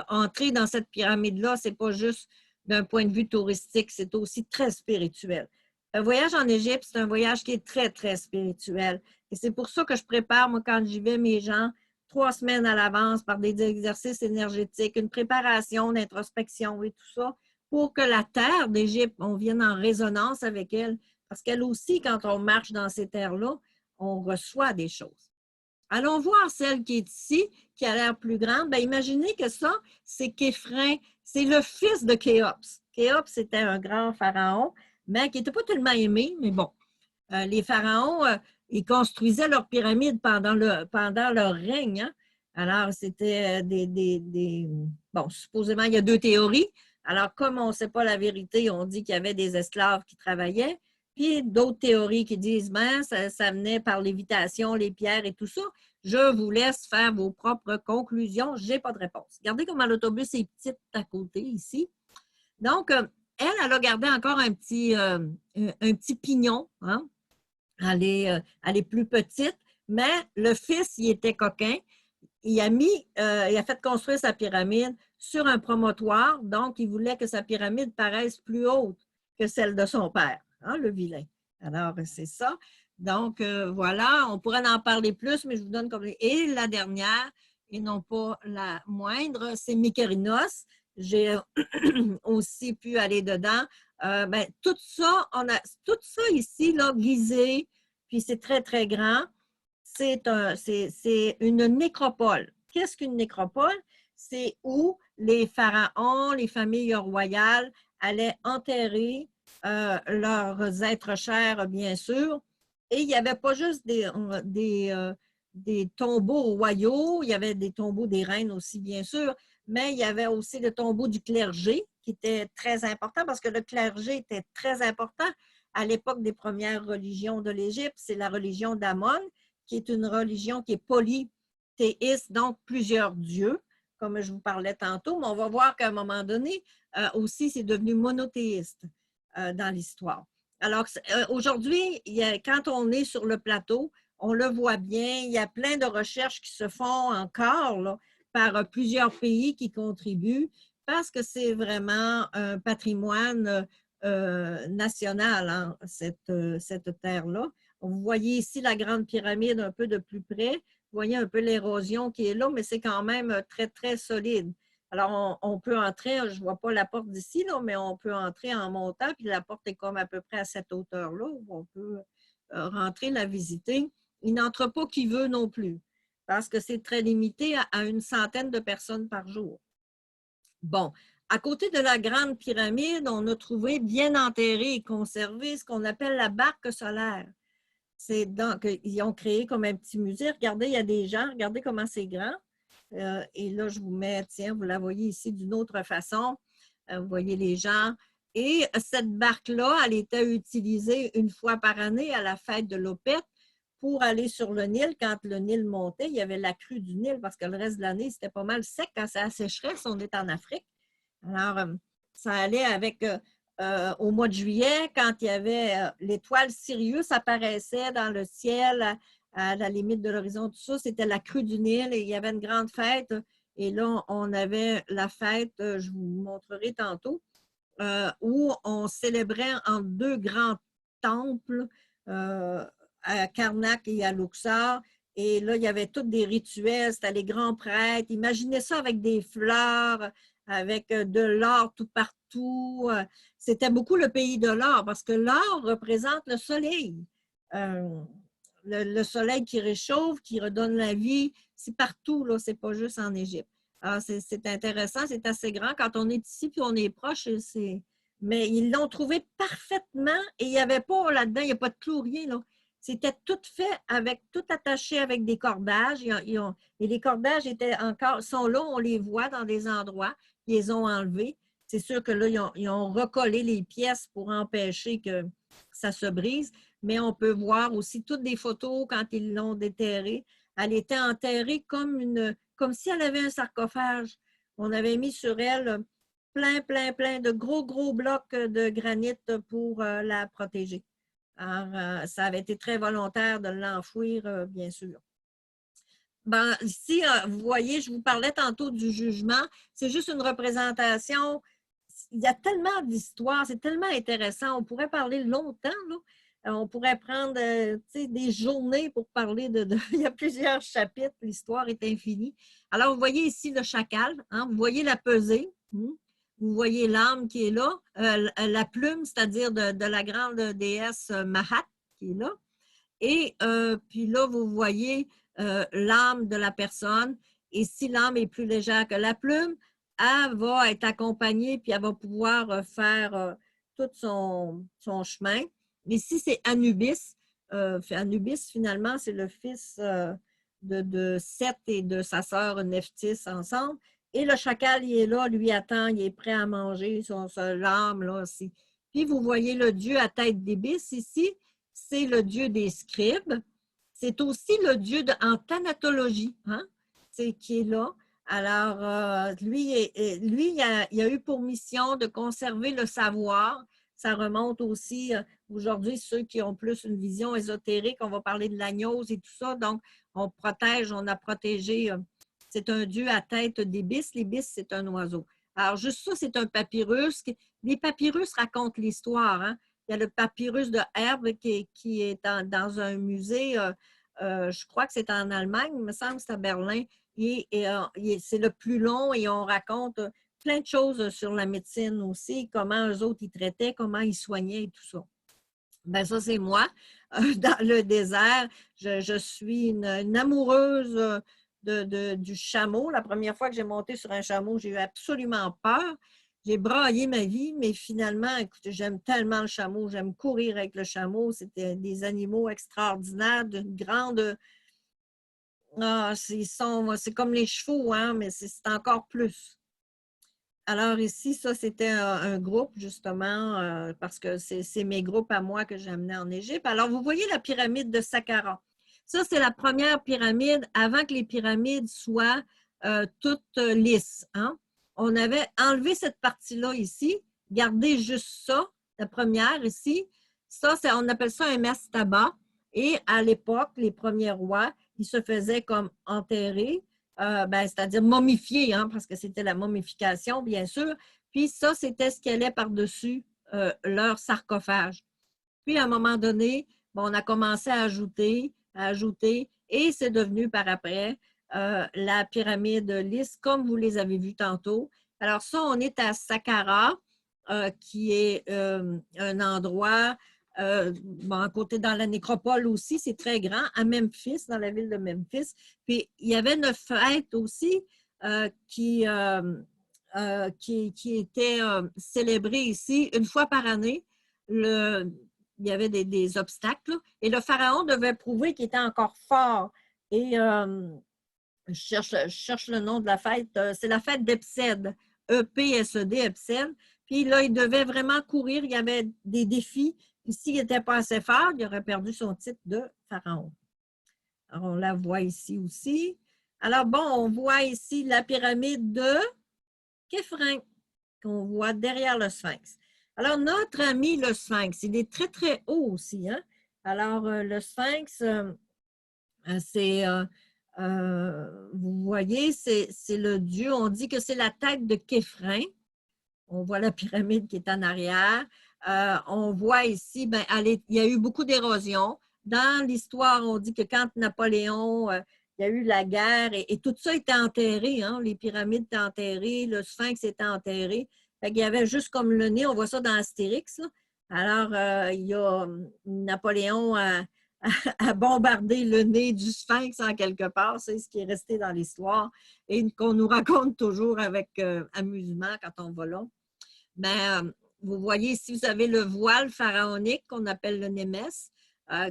entrer dans cette pyramide-là, ce n'est pas juste d'un point de vue touristique, c'est aussi très spirituel. Un voyage en Égypte, c'est un voyage qui est très, très spirituel. Et c'est pour ça que je prépare, moi, quand j'y vais, mes gens, 3 semaines à l'avance par des exercices énergétiques, une préparation d'introspection et tout ça, pour que la terre d'Égypte, on vienne en résonance avec elle. Parce qu'elle aussi, quand on marche dans ces terres-là, on reçoit des choses. Allons voir celle qui est ici, qui a l'air plus grande. Bien, imaginez que ça, c'est Képhren, c'est le fils de Khéops. Khéops, c'était un grand pharaon, mais qui n'était pas tellement aimé, mais bon. Les pharaons, ils construisaient leurs pyramides pendant leur règne. Hein? Alors, c'était bon, supposément, il y a 2 théories. Alors, comme on ne sait pas la vérité, on dit qu'il y avait des esclaves qui travaillaient. Puis d'autres théories qui disent, ben, ça venait par l'évitation, les pierres et tout ça. Je vous laisse faire vos propres conclusions. Je n'ai pas de réponse. Regardez comment l'autobus est petit à côté ici. Donc, elle a gardé encore un petit pignon. Hein? Elle est plus petite, mais le fils, il était coquin. Il a fait construire sa pyramide sur un promontoire, donc il voulait que sa pyramide paraisse plus haute que celle de son père, hein, le vilain. Alors, c'est ça. Donc, voilà, on pourrait en parler plus, mais je vous donne comme... Et la dernière, et non pas la moindre, c'est Mykérinos. J'ai aussi pu aller dedans. Ben, tout ça ici, là, Gizeh, puis c'est très, très grand. C'est une nécropole. Qu'est-ce qu'une nécropole? C'est où les pharaons, les familles royales allaient enterrer leurs êtres chers, bien sûr. Et il n'y avait pas juste des tombeaux royaux, il y avait des tombeaux des reines aussi, bien sûr, mais il y avait aussi le tombeau du clergé qui était très important parce que le clergé était très important à l'époque des premières religions de l'Égypte. C'est la religion d'Amon, qui est une religion qui est polythéiste, donc plusieurs dieux, comme je vous parlais tantôt, mais on va voir qu'à un moment donné, aussi, c'est devenu monothéiste dans l'histoire. Alors, aujourd'hui, quand on est sur le plateau, on le voit bien, il y a plein de recherches qui se font encore là, par plusieurs pays qui contribuent parce que c'est vraiment un patrimoine nationale, hein, cette terre-là. Vous voyez ici la Grande Pyramide un peu de plus près. Vous voyez un peu l'érosion qui est là, mais c'est quand même très, très solide. Alors, on peut entrer, je ne vois pas la porte d'ici, mais on peut entrer en montant, puis la porte est comme à peu près à cette hauteur-là, où on peut rentrer, la visiter. Il n'entre pas qui veut non plus, parce que c'est très limité à une centaine de personnes par jour. Bon, à côté de la Grande Pyramide, on a trouvé bien enterré et conservé ce qu'on appelle la barque solaire. C'est donc, ils ont créé comme un petit musée. Regardez, il y a des gens, regardez comment c'est grand. Et là, je vous mets, tiens, vous la voyez ici d'une autre façon. Vous voyez les gens. Et cette barque-là, elle était utilisée une fois par année à la fête de l'Opette pour aller sur le Nil. Quand le Nil montait, il y avait la crue du Nil parce que le reste de l'année, c'était pas mal sec quand c'est la sécheresse. On est en Afrique. Alors, ça allait avec au mois de juillet, quand il y avait l'étoile Sirius apparaissait dans le ciel à la limite de l'horizon, tout ça, c'était la crue du Nil et il y avait une grande fête. Et là, on avait la fête, je vous montrerai tantôt, où on célébrait en deux grands temples à Karnak et à Luxor. Et là, il y avait tous des rituels, c'était les grands prêtres. Imaginez ça avec des fleurs, avec de l'or tout partout. C'était beaucoup le pays de l'or parce que l'or représente le soleil. Le soleil qui réchauffe, qui redonne la vie, c'est partout, là, c'est pas juste en Égypte. Alors, c'est intéressant, c'est assez grand. Quand on est ici puis on est proche, mais ils l'ont trouvé parfaitement et il n'y avait pas là-dedans, il n'y a pas de clou, rien, là. C'était tout fait avec, tout attaché avec des cordages. Et les cordages sont là, on les voit dans des endroits, ils les ont enlevés. C'est sûr que là, ils ont recollé les pièces pour empêcher que ça se brise, mais on peut voir aussi toutes les photos quand ils l'ont déterrée. Elle était enterrée comme si elle avait un sarcophage. On avait mis sur elle plein de gros blocs de granit pour la protéger. Alors, ça avait été très volontaire de l'enfouir, bien sûr. Ben, ici, vous voyez, je vous parlais tantôt du jugement. C'est juste une représentation. Il y a tellement d'histoires, c'est tellement intéressant. On pourrait parler longtemps, là. On pourrait prendre des journées pour parler Il y a plusieurs chapitres, l'histoire est infinie. Alors, vous voyez ici le chacal, hein, vous voyez la pesée, vous voyez l'âme qui est là, la plume, c'est-à-dire de la grande déesse Mahat qui est là. Et puis là, vous voyez l'âme de la personne. Et si l'âme est plus légère que la plume, elle va être accompagnée puis elle va pouvoir faire tout son chemin. Ici, c'est Anubis. Anubis, finalement, c'est le fils de Seth et de sa sœur Nephthys ensemble. Et le chacal, il est là, lui attend, il est prêt à manger l'âme là aussi. Puis vous voyez le dieu à tête d'ibis ici, c'est le dieu des scribes. C'est aussi le dieu en thanatologie, hein? C'est qui est là. Alors, lui, il a eu pour mission de conserver le savoir. Ça remonte aussi, aujourd'hui, ceux qui ont plus une vision ésotérique, on va parler de l'agnose et tout ça. Donc, on a protégé. C'est un dieu à tête d'ibis. L'ibis, c'est un oiseau. Alors, juste ça, c'est un papyrus. Les papyrus racontent l'histoire, hein? Il y a le papyrus de Herbe qui est dans un musée, je crois que c'est en Allemagne, il me semble que c'est à Berlin. C'est le plus long et on raconte plein de choses sur la médecine aussi, comment eux autres ils traitaient, comment ils soignaient et tout ça. Bien, ça, c'est moi. Dans le désert, je suis une amoureuse du chameau. La première fois que j'ai monté sur un chameau, j'ai eu absolument peur. J'ai braillé ma vie, mais finalement, écoutez, j'aime tellement le chameau, j'aime courir avec le chameau. C'était des animaux extraordinaires, d'une grande... Ah, c'est comme les chevaux, hein, mais c'est encore plus. Alors ici, ça, c'était un groupe, justement, parce que c'est mes groupes à moi que j'amenais en Égypte. Alors, vous voyez la pyramide de Saqqara. Ça, c'est la première pyramide avant que les pyramides soient toutes lisses, hein. On avait enlevé cette partie-là ici, gardé juste ça, la première ici. Ça, on appelle ça un mastaba. Et à l'époque, les premiers rois, ils se faisaient comme enterrer, c'est-à-dire momifiés, hein, parce que c'était la momification, bien sûr. Puis ça, c'était ce qui allait par-dessus leur sarcophage. Puis, à un moment donné, bon, on a commencé à ajouter, et c'est devenu par après la pyramide lisse, comme vous les avez vus tantôt. Alors ça, on est à Saqqara, qui est un endroit, bon, à côté dans la nécropole aussi, c'est très grand, à Memphis, dans la ville de Memphis. Puis, il y avait une fête aussi qui était célébrée ici une fois par année. Il y avait des obstacles, et le pharaon devait prouver qu'il était encore fort. Et je cherche le nom de la fête, c'est la fête d'Epsède, E-P-S-E-D, Epsède. Puis là, il devait vraiment courir, il y avait des défis. Puis s'il n'était pas assez fort, il aurait perdu son titre de pharaon. Alors, on la voit ici aussi. Alors, bon, on voit ici la pyramide de Képhren, qu'on voit derrière le Sphinx. Alors, notre ami le Sphinx, il est très, très haut aussi. Hein? Alors, le Sphinx, c'est, vous voyez, c'est le dieu, on dit que c'est la tête de Képhren. On voit la pyramide qui est en arrière. On voit ici, ben, il y a eu beaucoup d'érosion. Dans l'histoire, on dit que quand Napoléon, il y a eu la guerre, et tout ça était enterré. Hein? Les pyramides étaient enterrées, le Sphinx était enterré. Fait qu'il y avait juste comme le nez, on voit ça dans Astérix. Là. Alors, il y a Napoléon a bombardé le nez du Sphinx en quelque part. C'est ce qui est resté dans l'histoire et qu'on nous raconte toujours avec amusement quand on va là. Mais vous voyez ici, vous avez le voile pharaonique qu'on appelle le némès,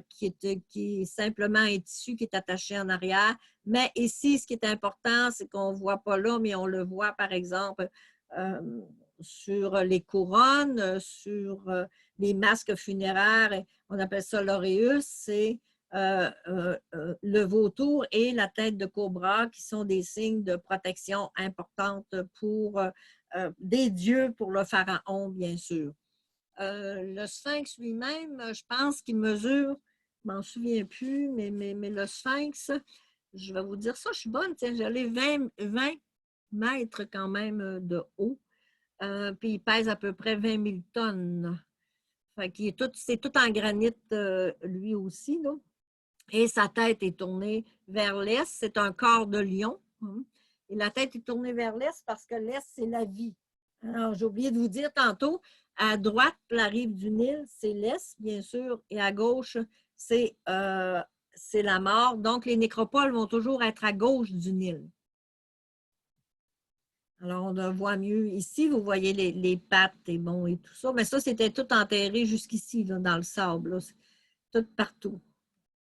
qui est simplement un tissu qui est attaché en arrière. Mais ici, ce qui est important, c'est qu'on ne voit pas là, mais on le voit, par exemple, sur les couronnes, sur les masques funéraires. On appelle ça l'auréus, c'est le vautour et la tête de cobra qui sont des signes de protection importantes pour des dieux, pour le pharaon, bien sûr. Le Sphinx lui-même, je pense qu'il mesure, je ne m'en souviens plus, mais le Sphinx, je vais vous dire ça, je suis bonne, j'allais 20 mètres quand même de haut, puis il pèse à peu près 20 000 tonnes. Fait qu'il est c'est tout en granit, lui aussi, là. Et sa tête est tournée vers l'est. C'est un corps de lion. Hein. Et la tête est tournée vers l'est parce que l'est, c'est la vie. Alors, j'ai oublié de vous dire tantôt, à droite, la rive du Nil, c'est l'est, bien sûr, et à gauche, c'est la mort. Donc, les nécropoles vont toujours être à gauche du Nil. Alors, on le voit mieux ici. Vous voyez les pattes et, bon, et tout ça. Mais ça, c'était tout enterré jusqu'ici, là, dans le sable. Là. Tout partout.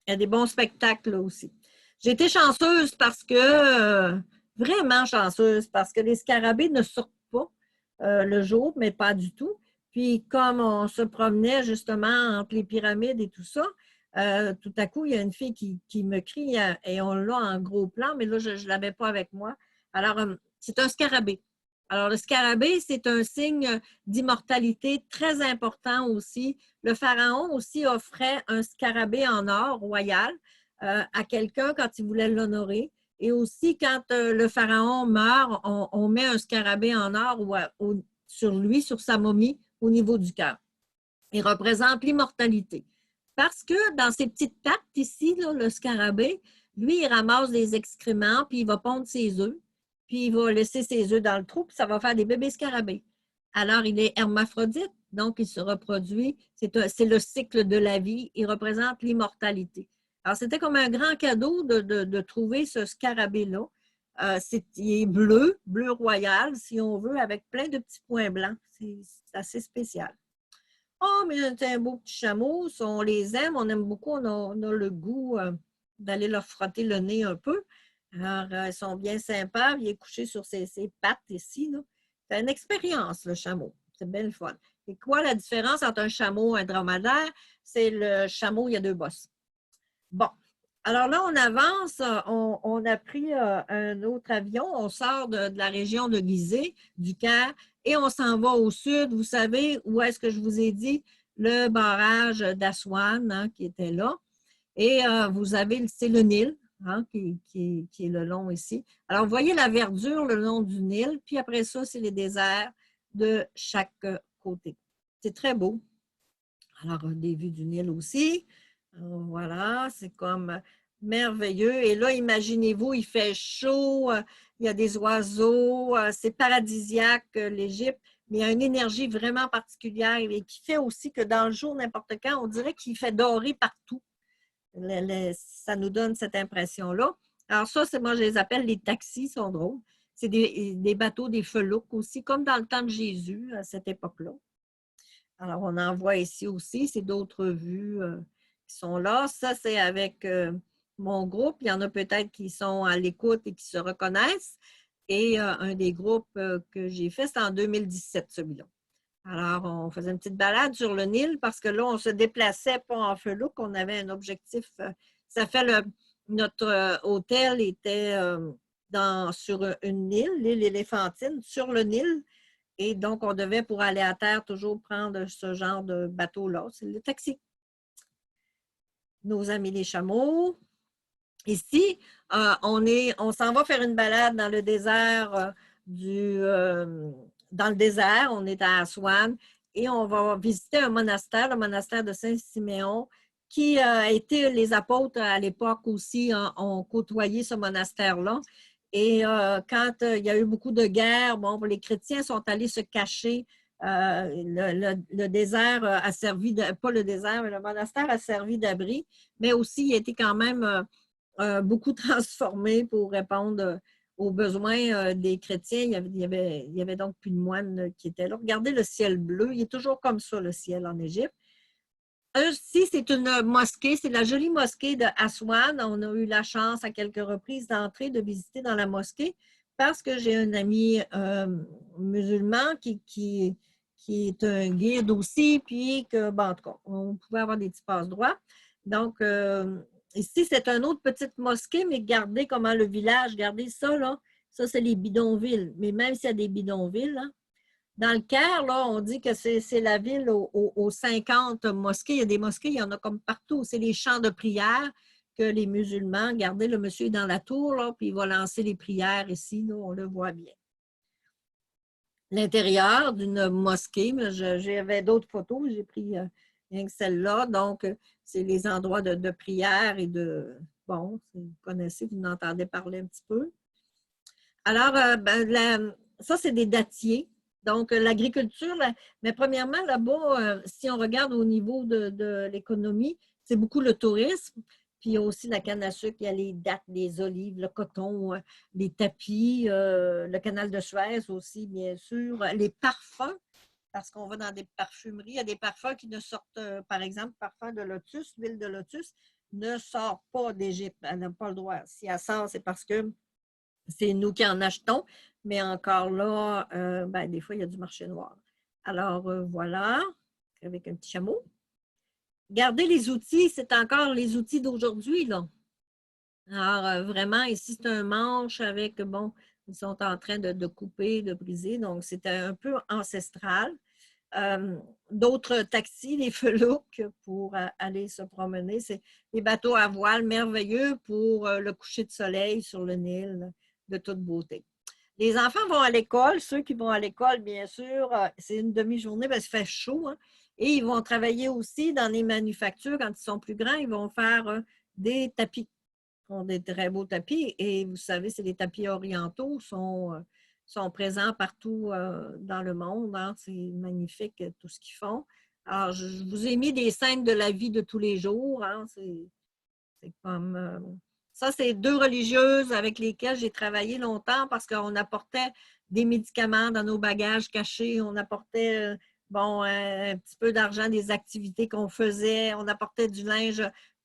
Il y a des bons spectacles là aussi. J'ai été chanceuse parce que, vraiment chanceuse, parce que les scarabées ne sortent pas le jour, mais pas du tout. Puis comme on se promenait justement entre les pyramides et tout ça, tout à coup, il y a une fille qui me crie, et on l'a en gros plan, mais là, je ne l'avais pas avec moi. Alors, c'est un scarabée. Alors, le scarabée, c'est un signe d'immortalité très important aussi. Le pharaon aussi offrait un scarabée en or royal à quelqu'un quand il voulait l'honorer. Et aussi, quand le pharaon meurt, on met un scarabée en or sur lui, sur sa momie, au niveau du cœur. Il représente l'immortalité. Parce que dans ses petites pattes ici, là, le scarabée, lui, il ramasse des excréments, puis il va pondre ses œufs, puis il va laisser ses œufs dans le trou, puis ça va faire des bébés scarabées. Alors, il est hermaphrodite, donc il se reproduit. C'est le cycle de la vie. Il représente l'immortalité. Alors, c'était comme un grand cadeau de trouver ce scarabée-là. Il est bleu royal, si on veut, avec plein de petits points blancs. C'est assez spécial. Oh, mais c'est un beau petit chameau, on les aime, on aime beaucoup, on a le goût d'aller leur frotter le nez un peu. Alors, ils sont bien sympas, il est couché sur ses pattes ici. C'est une expérience, le chameau. C'est bien le fun. Et quoi la différence entre un chameau et un dromadaire? C'est le chameau, il y a deux bosses. Bon. Alors là, on avance, on a pris un autre avion, on sort de la région de Gizeh, du Caire, et on s'en va au sud. Vous savez où est-ce que je vous ai dit? Le barrage d'Aswan, hein, qui était là. Et vous avez, c'est le Nil, hein, qui est le long ici. Alors, vous voyez la verdure le long du Nil, puis après ça, c'est les déserts de chaque côté. C'est très beau. Alors, des vues du Nil aussi. Voilà, c'est comme merveilleux. Et là, imaginez-vous, il fait chaud, il y a des oiseaux, c'est paradisiaque, l'Égypte, mais il y a une énergie vraiment particulière et qui fait aussi que dans le jour, n'importe quand, on dirait qu'il fait doré partout. Ça nous donne cette impression-là. Alors ça, moi, je les appelle les taxis, ils sont drôles. C'est des bateaux, des felouks aussi, comme dans le temps de Jésus, à cette époque-là. Alors, on en voit ici aussi, c'est d'autres vues qui sont là. Ça, c'est avec mon groupe. Il y en a peut-être qui sont à l'écoute et qui se reconnaissent. Et un des groupes que j'ai fait, c'est en 2017, celui-là. Alors, on faisait une petite balade sur le Nil parce que là, on se déplaçait pas en felouk, on avait un objectif. Ça fait notre hôtel était sur une île, l'île Éléphantine, sur le Nil. Et donc, on devait, pour aller à terre, toujours prendre ce genre de bateau-là. C'est le taxi. Nos amis les chameaux. Ici, on s'en va faire une balade dans le désert dans le désert. On est à Aswan et on va visiter un monastère, le monastère de Saint-Siméon, qui a été les apôtres à l'époque aussi ont côtoyé ce monastère-là. Et quand il y a eu beaucoup de guerres, bon, les chrétiens sont allés se cacher. Le désert a servi, pas le désert, mais le monastère a servi d'abri, mais aussi il a été quand même beaucoup transformé pour répondre aux besoins des chrétiens. Il y avait donc plus de moines qui étaient là. Regardez le ciel bleu. Il est toujours comme ça, le ciel en Égypte. Ici, c'est une mosquée. C'est la jolie mosquée de Aswan. On a eu la chance à quelques reprises d'entrer, de visiter dans la mosquée parce que j'ai un ami musulman qui est un guide aussi, puis que, bon, en tout cas, on pouvait avoir des petits passe-droits. Donc, ici, c'est une autre petite mosquée, mais regardez comment le village, regardez ça, là. Ça, c'est les bidonvilles. Mais même s'il y a des bidonvilles, là, dans le Caire, là, on dit que c'est la ville aux 50 mosquées. Il y a des mosquées, il y en a comme partout. C'est les champs de prière que les musulmans, regardez, le monsieur est dans la tour, là, puis il va lancer les prières ici, là, on le voit bien. L'intérieur d'une mosquée, mais j'avais d'autres photos, j'ai pris rien que celle-là. Donc, c'est les endroits de prière et de... Bon, vous connaissez, vous en entendez parler un petit peu. Alors, ça, c'est des dattiers. Donc, l'agriculture, mais premièrement, là-bas, si on regarde au niveau de l'économie, c'est beaucoup le tourisme. Puis il y a aussi la canne à sucre, il y a les dattes, les olives, le coton, les tapis, le canal de Suez aussi, bien sûr, les parfums, parce qu'on va dans des parfumeries. Il y a des parfums qui ne sortent, par exemple, parfum de lotus, l'huile de lotus, ne sort pas d'Égypte. Elle n'a pas le droit. Si elle sort, c'est parce que c'est nous qui en achetons, mais encore là, des fois, il y a du marché noir. Alors, voilà, avec un petit chameau. Regardez les outils, c'est encore les outils d'aujourd'hui, là. Alors, vraiment, ici, c'est un manche avec, bon, ils sont en train de couper, de briser, donc c'était un peu ancestral. D'autres taxis, les felouks pour aller se promener, c'est des bateaux à voile merveilleux pour le coucher de soleil sur le Nil de toute beauté. Les enfants vont à l'école, ceux qui vont à l'école, bien sûr, c'est une demi-journée parce qu'il fait chaud, hein, et ils vont travailler aussi dans les manufactures. Quand ils sont plus grands, ils vont faire des tapis. Ils font des très beaux tapis et vous savez, c'est les tapis orientaux, sont présents partout dans le monde. Hein. C'est magnifique tout ce qu'ils font. Alors, je vous ai mis des scènes de la vie de tous les jours. Hein. C'est comme... ça, c'est deux religieuses avec lesquelles j'ai travaillé longtemps parce qu'on apportait des médicaments dans nos bagages cachés. On apportait, un petit peu d'argent des activités qu'on faisait. On apportait du linge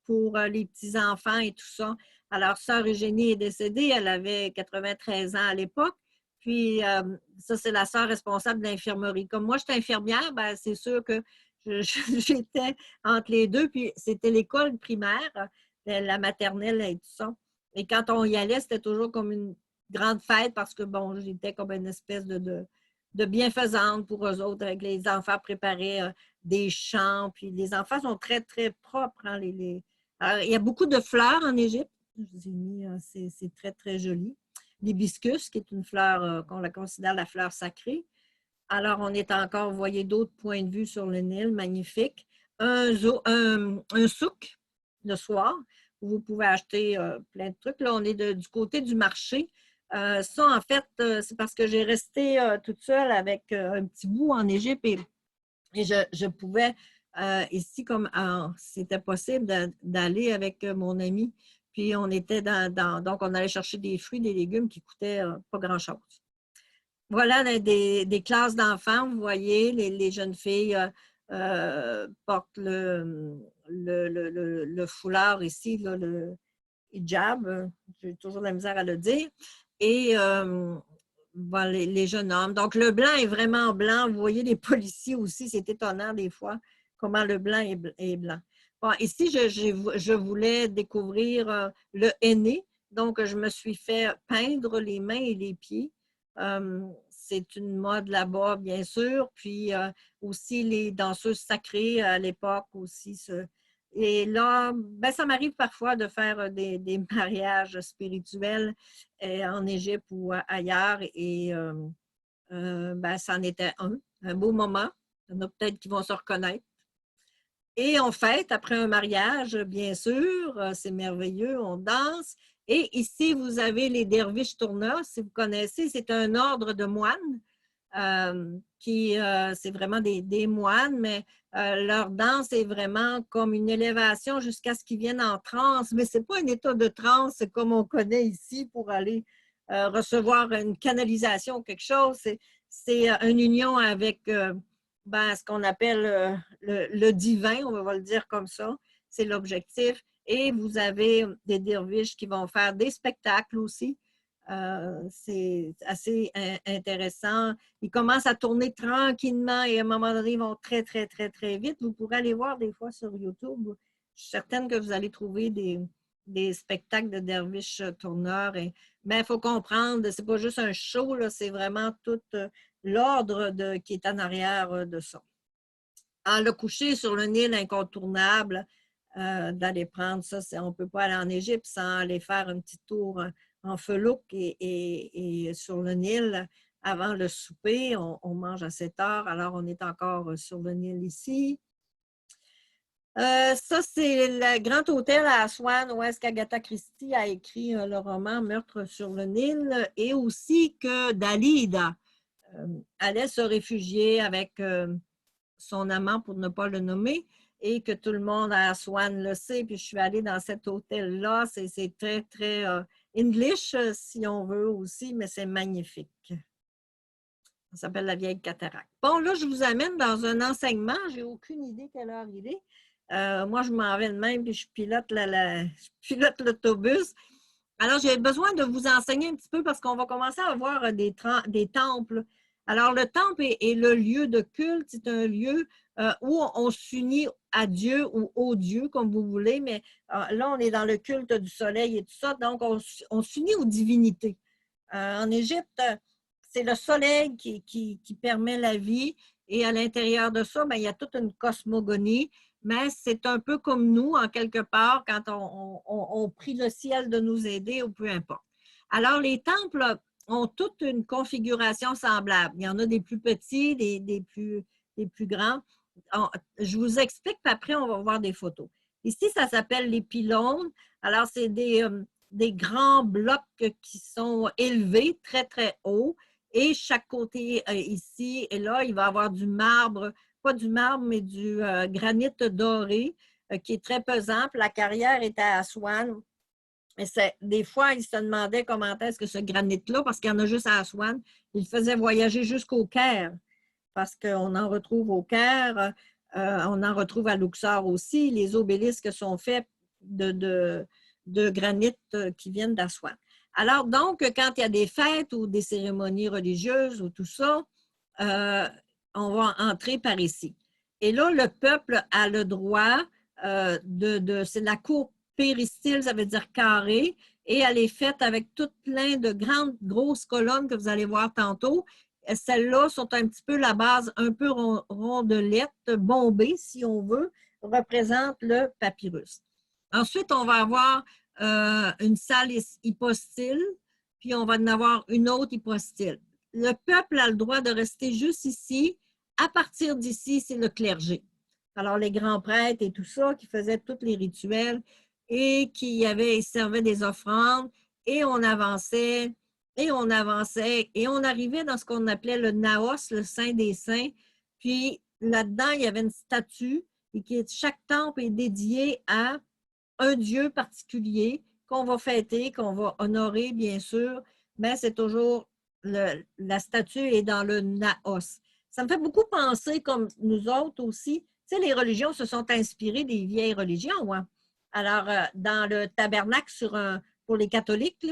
pour les petits-enfants et tout ça. Alors, sœur Eugénie est décédée. Elle avait 93 ans à l'époque. Puis, ça, c'est la sœur responsable de l'infirmerie. Comme moi, j'étais infirmière, c'est sûr que j'étais entre les deux. Puis, c'était l'école primaire, la maternelle et tout ça. Et quand on y allait, c'était toujours comme une grande fête parce que, bon, j'étais comme une espèce de bienfaisante pour eux autres. Avec les enfants préparaient des chants. Puis, les enfants sont très, très propres. Hein, Alors, il y a beaucoup de fleurs en Égypte. Je vous ai mis, c'est très, très joli. L'hibiscus, qui est une fleur qu'on la considère la fleur sacrée. Alors, on est encore, vous voyez, d'autres points de vue sur le Nil, magnifique. Un souk, le soir, où vous pouvez acheter plein de trucs. Là, on est du côté du marché. Ça, en fait, c'est parce que j'ai resté toute seule avec un petit bout en Égypte et je pouvais, ici, comme c'était possible d'aller avec mon ami. Puis, on était donc, on allait chercher des fruits, des légumes qui coûtaient pas grand-chose. Voilà des classes d'enfants, vous voyez, les jeunes filles portent le foulard ici, là, le hijab, j'ai toujours de la misère à le dire, et voilà, les jeunes hommes. Donc, le blanc est vraiment blanc. Vous voyez les policiers aussi, c'est étonnant des fois comment le blanc est blanc. Bon, ici, je voulais découvrir le henné, donc je me suis fait peindre les mains et les pieds. C'est une mode là-bas, bien sûr. Puis aussi les danseuses sacrées à l'époque aussi. Et là, ben, ça m'arrive parfois de faire des mariages spirituels en Égypte ou ailleurs. Et ben, ça en était un beau moment. Il y en a peut-être qui vont se reconnaître. Et on fête après un mariage, bien sûr. C'est merveilleux, on danse. Et ici, vous avez les derviches tourneurs, si vous connaissez, c'est un ordre de moines c'est vraiment des moines, mais leur danse est vraiment comme une élévation jusqu'à ce qu'ils viennent en transe. Mais ce n'est pas un état de transe comme on connaît ici pour aller recevoir une canalisation ou quelque chose. C'est une union avec ben, ce qu'on appelle le divin, on va le dire comme ça. C'est l'objectif. Et vous avez des derviches qui vont faire des spectacles aussi. C'est assez intéressant. Ils commencent à tourner tranquillement et à un moment donné, ils vont très, très, très, très vite. Vous pourrez aller voir des fois sur YouTube. Je suis certaine que vous allez trouver des spectacles de derviches tourneurs. Mais il faut comprendre, c'est pas juste un show, c'est vraiment tout l'ordre qui est en arrière de ça. Le coucher sur le Nil incontournable, d'aller prendre ça. On ne peut pas aller en Égypte sans aller faire un petit tour en felouk et sur le Nil avant le souper. On mange à 7 heures, alors on est encore sur le Nil ici. Ça, c'est le grand hôtel à Aswan où est-ce qu'Agatha Christie a écrit le roman Meurtre sur le Nil et aussi que Dalida allait se réfugier avec son amant, pour ne pas le nommer, et que tout le monde à Aswan le sait. Puis je suis allée dans cet hôtel-là. C'est très, très English, si on veut aussi, mais c'est magnifique. Ça s'appelle la Vieille Cataracte. Bon, là, je vous amène dans un enseignement. Je n'ai aucune idée quelle heure il est. Moi, je m'en vais de même, puis je pilote l'autobus. Alors, j'ai besoin de vous enseigner un petit peu parce qu'on va commencer à voir des temples. Alors, le temple est le lieu de culte. C'est un lieu où on s'unit à Dieu ou au Dieu, comme vous voulez, mais là, on est dans le culte du soleil et tout ça, donc on s'unit aux divinités. En Égypte, c'est le soleil qui permet la vie et à l'intérieur de ça, bien, il y a toute une cosmogonie, mais c'est un peu comme nous, en quelque part, quand on prie le ciel de nous aider ou peu importe. Alors, les temples ont toute une configuration semblable. Il y en a des plus petits, des plus grands. Je vous explique, puis après, on va voir des photos. Ici, ça s'appelle les pylônes. Alors, c'est des grands blocs qui sont élevés, très, très hauts. Et chaque côté ici et là, il va y avoir du marbre, pas du marbre, mais du granit doré qui est très pesant. Puis la carrière était à Aswan. Et des fois, ils se demandaient comment est-ce que ce granit-là, parce qu'il y en a juste à Aswan, il faisait voyager jusqu'au Caire, parce qu'on en retrouve au Caire, on en retrouve à Luxor aussi. Les obélisques sont faits de granit qui viennent d'Aswan. Alors, donc, quand il y a des fêtes ou des cérémonies religieuses ou tout ça, on va entrer par ici. Et là, le peuple a le droit c'est la cour péristyle, ça veut dire carré, et elle est faite avec tout plein de grandes, grosses colonnes que vous allez voir tantôt. Celles-là sont un petit peu la base, un peu rondelette, bombée, si on veut, représente le papyrus. Ensuite, on va avoir une salle hypostyle, puis on va en avoir une autre hypostyle. le peuple a le droit de rester juste ici. À partir d'ici, c'est le clergé. Alors, les grands prêtres et tout ça, qui faisaient tous les rituels et qui servaient des offrandes, et on avançait, et on avançait, et on arrivait dans ce qu'on appelait le Naos, le Saint des Saints. Puis là-dedans, il y avait une statue, et chaque temple est dédié à un dieu particulier qu'on va fêter, qu'on va honorer, bien sûr, mais c'est toujours la statue est dans le Naos. Ça me fait beaucoup penser, comme nous autres aussi, tu sais, les religions se sont inspirées des vieilles religions. Hein? Alors, dans le tabernacle pour les catholiques,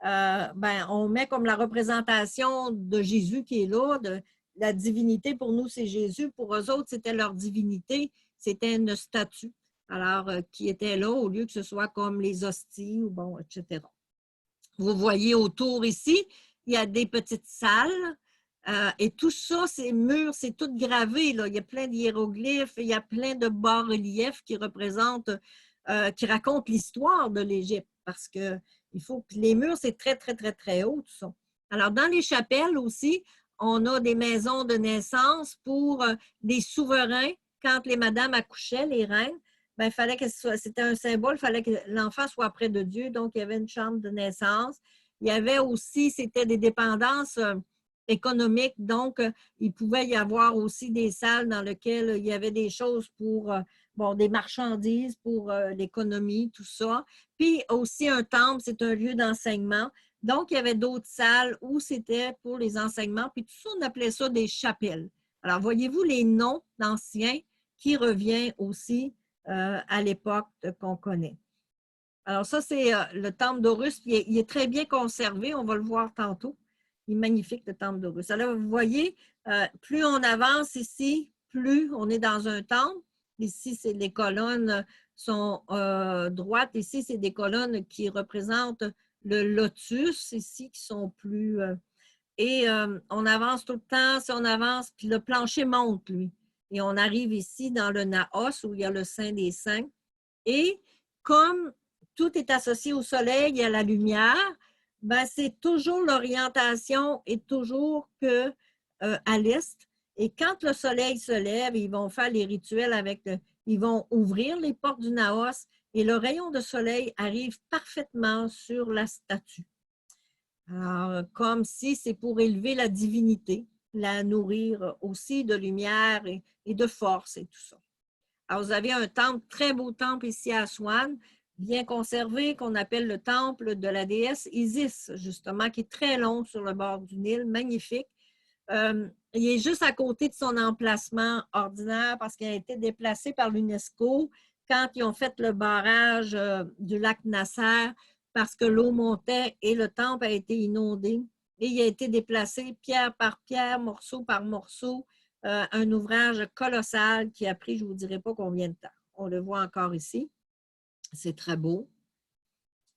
là, ben, on met comme la représentation de Jésus qui est là, de la divinité. Pour nous, c'est Jésus. Pour eux autres, c'était leur divinité. C'était une statue. Alors, qui était là au lieu que ce soit comme les hosties ou bon, etc. Vous voyez autour ici, il y a des petites salles et tout ça, ces murs, c'est tout gravé. Là. Il y a plein d'hiéroglyphes, il y a plein de bas-reliefs qui représentent, qui racontent l'histoire de l'Égypte parce que il faut que les murs, c'est très, très, très, très haut, tout ça. Alors, dans les chapelles aussi, on a des maisons de naissance pour les souverains quand les madames accouchaient, les reines. Ben, fallait que c'était un symbole, il fallait que l'enfant soit près de Dieu, donc il y avait une chambre de naissance. Il y avait aussi, c'était des dépendances économiques, donc il pouvait y avoir aussi des salles dans lesquelles il y avait des choses pour, bon, des marchandises pour l'économie, tout ça. Puis aussi un temple, c'est un lieu d'enseignement. Donc, il y avait d'autres salles où c'était pour les enseignements, puis tout ça, on appelait ça des chapelles. Alors, voyez-vous les noms d'anciens qui reviennent aussi à l'époque qu'on connaît. Alors ça, c'est le temple d'Horus. Il est très bien conservé. On va le voir tantôt. Il est magnifique, le temple d'Horus. Alors, vous voyez, plus on avance ici, plus on est dans un temple. Ici, c'est les colonnes sont droites. Ici, c'est des colonnes qui représentent le lotus, ici, qui sont plus... et on avance tout le temps. Si on avance, puis le plancher monte, lui. Et on arrive ici dans le Naos où il y a le Saint des Saints. Et comme tout est associé au soleil et à la lumière, ben c'est toujours l'orientation est toujours que à l'est. Et quand le soleil se lève, ils vont faire les rituels ils vont ouvrir les portes du Naos et le rayon de soleil arrive parfaitement sur la statue. Alors, comme si c'est pour élever la divinité, la nourrir aussi de lumière et de force et tout ça. Alors, vous avez un temple, très beau temple ici à Aswan, bien conservé, qu'on appelle le temple de la déesse Isis, justement, qui est très long sur le bord du Nil, magnifique. Il est juste à côté de son emplacement ordinaire parce qu'il a été déplacé par l'UNESCO quand ils ont fait le barrage du lac Nasser parce que l'eau montait et le temple a été inondé. Et il a été déplacé pierre par pierre, morceau par morceau, un ouvrage colossal qui a pris, je ne vous dirai pas combien de temps. On le voit encore ici. C'est très beau.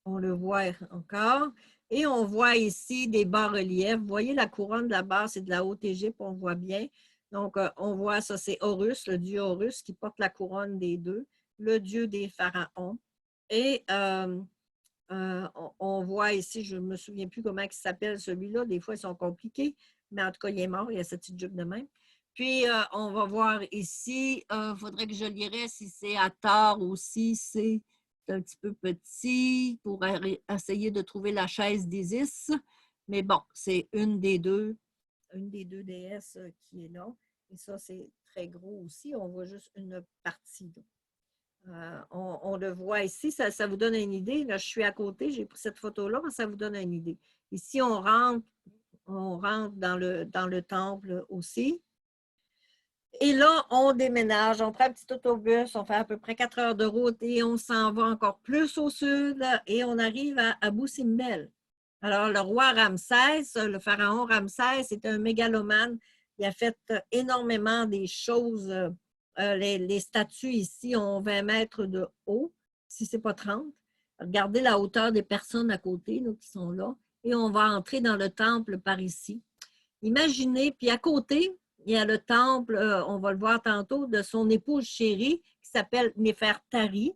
On le voit encore. Et on voit ici des bas-reliefs. Vous voyez la couronne là-bas, c'est de la Haute-Égypte, on voit bien. Donc, on voit ça, c'est Horus, le dieu Horus qui porte la couronne des deux, le dieu des pharaons. Et on voit ici, je ne me souviens plus comment il s'appelle celui-là, des fois ils sont compliqués, mais en tout cas, il est mort, il a cette petite jupe de même. Puis, on va voir ici, il faudrait que je lirais si c'est à tort ou si c'est un petit peu petit pour essayer de trouver la chaise d'Isis. Mais bon, c'est une des deux déesses qui est là. Et ça, c'est très gros aussi. On voit juste une partie. On le voit ici, ça vous donne une idée. Là, je suis à côté, j'ai pris cette photo-là, mais ça vous donne une idée. Ici, on rentre dans le temple aussi. Et là, on déménage, on prend un petit autobus, on fait à peu près 4 heures de route et on s'en va encore plus au sud et on arrive à Abou Simbel. Alors, le roi Ramsès, le pharaon Ramsès, c'est un mégalomane. Il a fait énormément des choses. Les statues ici ont 20 mètres de haut, si ce n'est pas 30. Regardez la hauteur des personnes à côté là, qui sont là. Et on va entrer dans le temple par ici. Imaginez, puis à côté, il y a le temple, on va le voir tantôt, de son épouse chérie qui s'appelle Néfertari.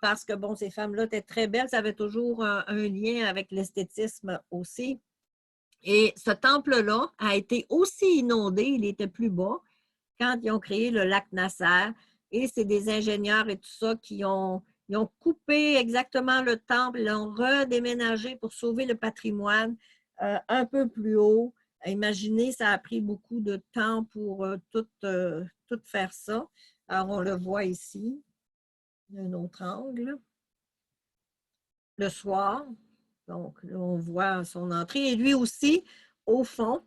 Parce que, bon, ces femmes-là étaient très belles, ça avait toujours un lien avec l'esthétisme aussi. Et ce temple-là a été aussi inondé, il était plus bas, quand ils ont créé le lac Nasser. Et c'est des ingénieurs et tout ça ils ont coupé exactement le temple, ils l'ont redéménagé pour sauver le patrimoine un peu plus haut. Imaginez, ça a pris beaucoup de temps pour tout faire ça. Alors, on le voit ici, un autre angle. Le soir, donc là, on voit son entrée. Et lui aussi, au fond,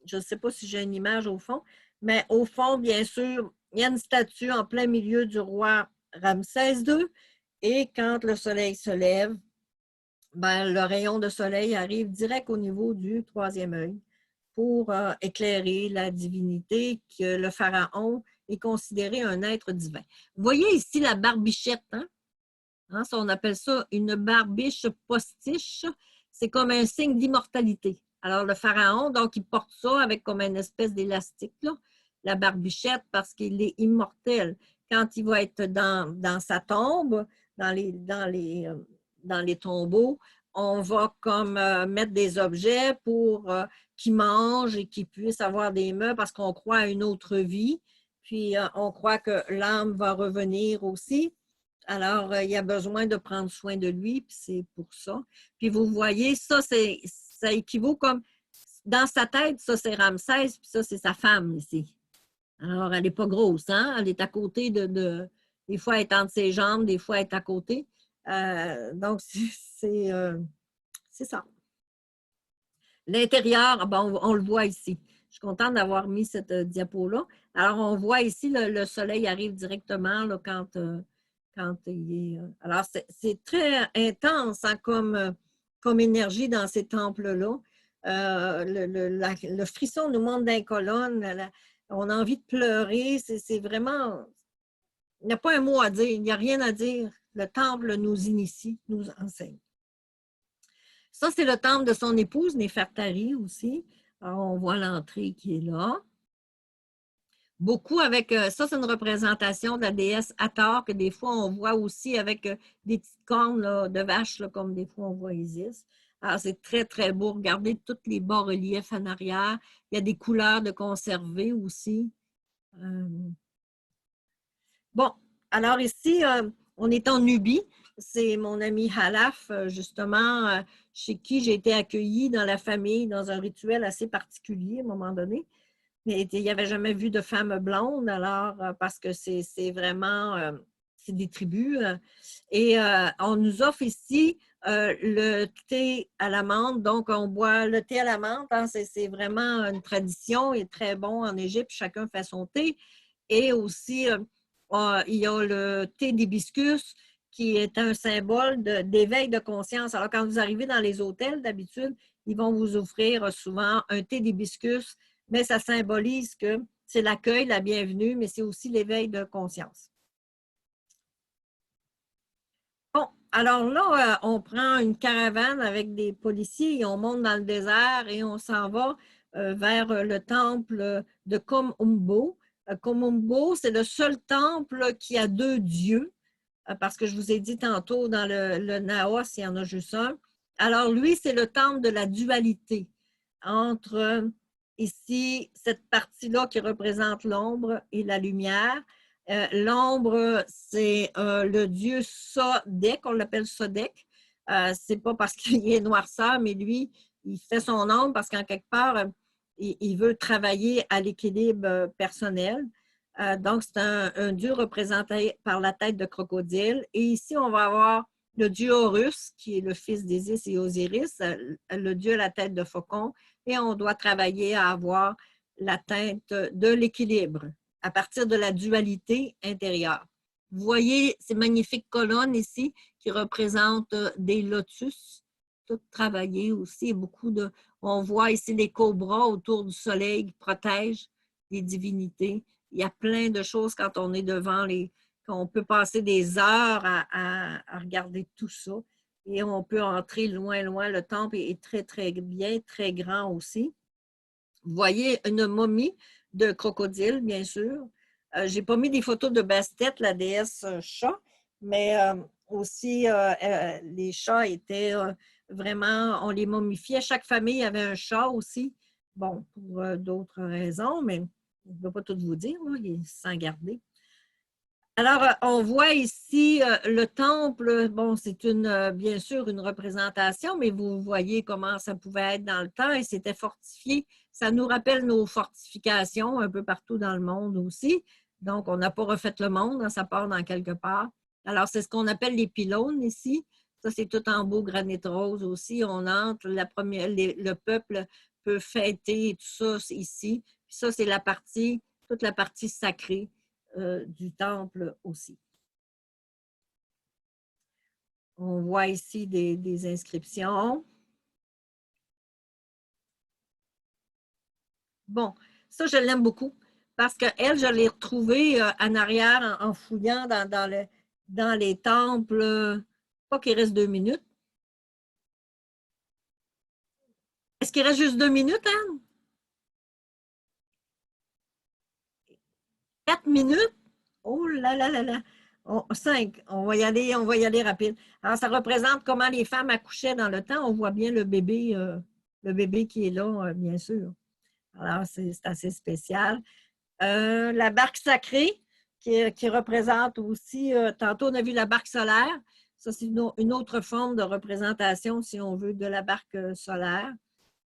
je ne sais pas si j'ai une image au fond, mais au fond, bien sûr, il y a une statue en plein milieu du roi Ramsès II. Et quand le soleil se lève, ben, le rayon de soleil arrive direct au niveau du troisième œil pour éclairer la divinité que le pharaon est considéré un être divin. Vous voyez ici la barbichette, hein? Hein, ça, on appelle ça une barbiche postiche. C'est comme un signe d'immortalité. Alors, le pharaon, donc, il porte ça avec comme une espèce d'élastique, là, la barbichette, parce qu'il est immortel. Quand il va être dans sa tombe, dans les tombeaux, on va comme mettre des objets pour qu'il mange et qu'il puisse avoir des mœurs parce qu'on croit à une autre vie. Puis, on croit que l'âme va revenir aussi. Alors, il y a besoin de prendre soin de lui, puis c'est pour ça. Puis vous voyez, ça équivaut comme, dans sa tête, ça c'est Ramsès, puis ça c'est sa femme ici. Alors, elle n'est pas grosse, hein? Elle est à côté des fois elle est entre ses jambes, des fois elle est à côté. Donc, c'est ça. L'intérieur, bon, on le voit ici. Je suis contente d'avoir mis cette diapo-là. Alors, on voit ici, le soleil arrive directement là, quand il est. Alors, c'est très intense hein, comme énergie dans ces temples-là. Le frisson nous monte d'un colonne. On a envie de pleurer. C'est vraiment. Il n'y a pas un mot à dire. Il n'y a rien à dire. Le temple nous initie, nous enseigne. Ça, c'est le temple de son épouse, Néfertari aussi. Alors, on voit l'entrée qui est là. Beaucoup avec, ça c'est une représentation de la déesse Hathor que des fois on voit aussi avec des petites cornes là, de vache, là, comme des fois on voit Isis. Alors c'est très très beau. Regardez tous les bas-reliefs en arrière. Il y a des couleurs de conserver aussi. Bon, alors ici, on est en Nubie. C'est mon ami Halaf, justement, chez qui j'ai été accueillie dans la famille, dans un rituel assez particulier à un moment donné. Mais il n'y avait jamais vu de femme blonde, alors, parce que c'est vraiment, c'est des tribus. Et on nous offre ici le thé à l'amande. Donc, on boit le thé à l'amande. Hein, c'est vraiment une tradition et très bon en Égypte. Chacun fait son thé. Et aussi, il y a le thé d'hibiscus qui est un symbole d'éveil de conscience. Alors, quand vous arrivez dans les hôtels, d'habitude, ils vont vous offrir souvent un thé d'hibiscus, mais ça symbolise que c'est l'accueil, la bienvenue, mais c'est aussi l'éveil de conscience. Bon, alors là, on prend une caravane avec des policiers et on monte dans le désert et on s'en va vers le temple de Kom-Umbo. Kom-Umbo, c'est le seul temple qui a deux dieux, parce que je vous ai dit tantôt, dans le Naos, il y en a juste un. Alors lui, c'est le temple de la dualité entre ici, cette partie-là qui représente l'ombre et la lumière. L'ombre, c'est le dieu Sodek, on l'appelle Sodek. C'est pas parce qu'il est noirceur, mais lui, il fait son ombre parce qu'en quelque part, il veut travailler à l'équilibre personnel. Donc, c'est un dieu représenté par la tête de crocodile. Et ici, on va avoir le dieu Horus, qui est le fils d'Isis et Osiris, le dieu à la tête de faucon. Et on doit travailler à avoir l'atteinte de l'équilibre à partir de la dualité intérieure. Vous voyez ces magnifiques colonnes ici qui représentent des lotus, toutes travaillées aussi. On voit ici les cobras autour du soleil qui protègent les divinités. Il y a plein de choses quand on est devant on peut passer des heures à regarder tout ça. Et on peut entrer loin, loin. Le temple est très, très bien, très grand aussi. Vous voyez une momie de crocodile, bien sûr. Je n'ai pas mis des photos de Bastet, la déesse chat, mais aussi, les chats étaient vraiment, on les momifiait. Chaque famille avait un chat aussi. Bon, pour d'autres raisons, mais je ne vais pas tout vous dire, là, il est sans garder. Alors, on voit ici le temple. Bon, c'est bien sûr une représentation, mais vous voyez comment ça pouvait être dans le temps et c'était fortifié. Ça nous rappelle nos fortifications un peu partout dans le monde aussi. Donc, on n'a pas refait le monde, hein, ça part dans quelque part. Alors, c'est ce qu'on appelle les pylônes ici. Ça, c'est tout en beau granit rose aussi. On entre, le peuple peut fêter tout ça ici. Puis ça, c'est toute la partie sacrée du temple aussi. On voit ici des inscriptions. Bon, ça, je l'aime beaucoup parce qu'elle, je l'ai retrouvée en arrière en fouillant dans les temples. Pas qu'il reste 2 minutes. Est-ce qu'il reste juste 2 minutes, Anne? 4 minutes? Oh là là là là! 5. On va y aller rapide. Alors, ça représente comment les femmes accouchaient dans le temps. On voit bien le bébé qui est là, bien sûr. Alors, c'est assez spécial. La barque sacrée qui représente aussi, tantôt on a vu la barque solaire. Ça, c'est une autre forme de représentation, si on veut, de la barque solaire.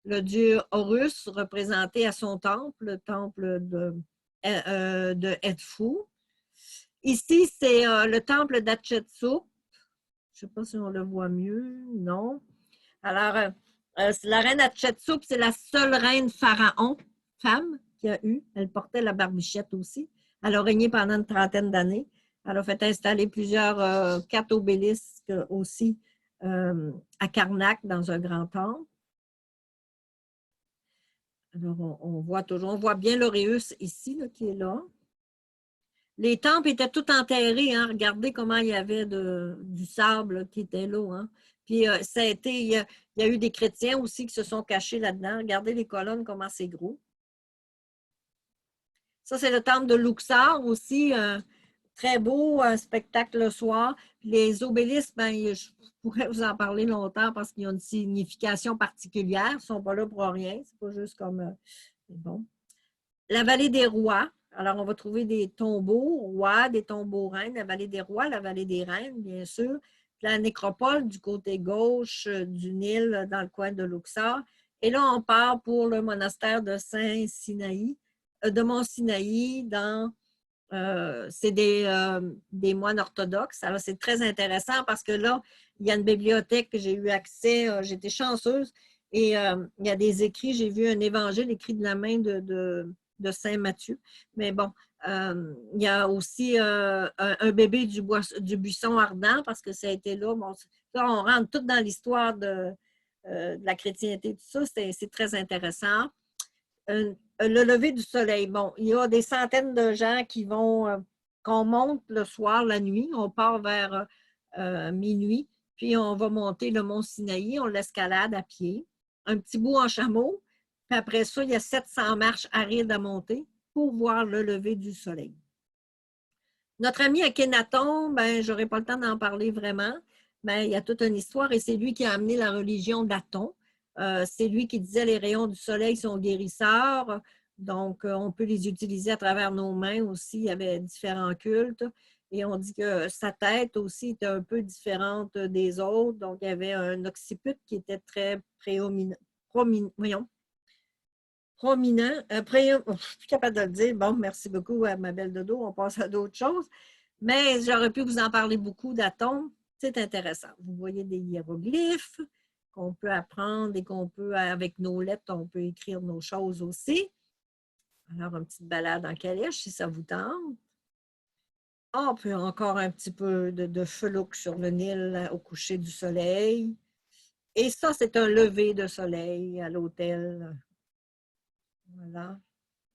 Le dieu Horus, représenté à son temple, le temple de Edfu. Ici, c'est le temple d'Hatshepsut. Je ne sais pas si on le voit mieux. Non. Alors, la reine Hatshepsut, c'est la seule reine pharaon, femme, qu'il y a eu. Elle portait la barbichette aussi. Elle a régné pendant une trentaine d'années. Elle a fait installer 4 obélisques aussi à Karnak, dans un grand temple. Alors, on voit bien l'Auréus ici, là, qui est là. Les temples étaient tout enterrés. Hein? Regardez comment il y avait du sable là, qui était là. Hein? Puis, il y a eu des chrétiens aussi qui se sont cachés là-dedans. Regardez les colonnes, comment c'est gros. Ça, c'est le temple de Luxor aussi. Très beau, un spectacle le soir. Puis les obélisques, ben, je pourrais vous en parler longtemps parce qu'ils ont une signification particulière. Ils ne sont pas là pour rien. C'est pas juste comme... bon. La vallée des rois. Alors, on va trouver des tombeaux rois, des tombeaux reines, la vallée des rois, la vallée des reines, bien sûr. La nécropole du côté gauche du Nil, dans le coin de Luxor. Et là, on part pour le monastère de Saint-Sinaï, de Mont-Sinaï, c'est des moines orthodoxes. Alors, c'est très intéressant parce que là, il y a une bibliothèque que j'ai eu accès, j'étais chanceuse, et il y a des écrits, j'ai vu un évangile écrit de la main de Saint Matthieu. Mais bon, il y a aussi un bébé du buisson ardent parce que ça a été là. Bon, là, on rentre tout dans l'histoire de la chrétienté, tout ça, c'est très intéressant. Le lever du soleil. Bon, il y a des centaines de gens qu'on monte le soir, la nuit. On part vers minuit, puis on va monter le mont Sinaï, on l'escalade à pied. Un petit bout en chameau, puis après ça, il y a 700 marches arides à monter pour voir le lever du soleil. Notre ami Akhenaton, ben, je n'aurai pas le temps d'en parler vraiment, mais il y a toute une histoire et c'est lui qui a amené la religion d'Aton. C'est lui qui disait les rayons du soleil sont guérisseurs, donc on peut les utiliser à travers nos mains aussi. Il y avait différents cultes et on dit que sa tête aussi était un peu différente des autres. Donc, il y avait un occiput qui était très prominent. Je ne suis plus capable de le dire. Bon, merci beaucoup à ma belle Dodo. On passe à d'autres choses. Mais j'aurais pu vous en parler beaucoup d'atomes. C'est intéressant. Vous voyez des hiéroglyphes qu'on peut apprendre et qu'on peut, avec nos lettres, on peut écrire nos choses aussi. Alors, une petite balade en calèche, si ça vous tente. On peut encore un petit peu de felouk sur le Nil au coucher du soleil. Et ça, c'est un lever de soleil à l'hôtel. Voilà.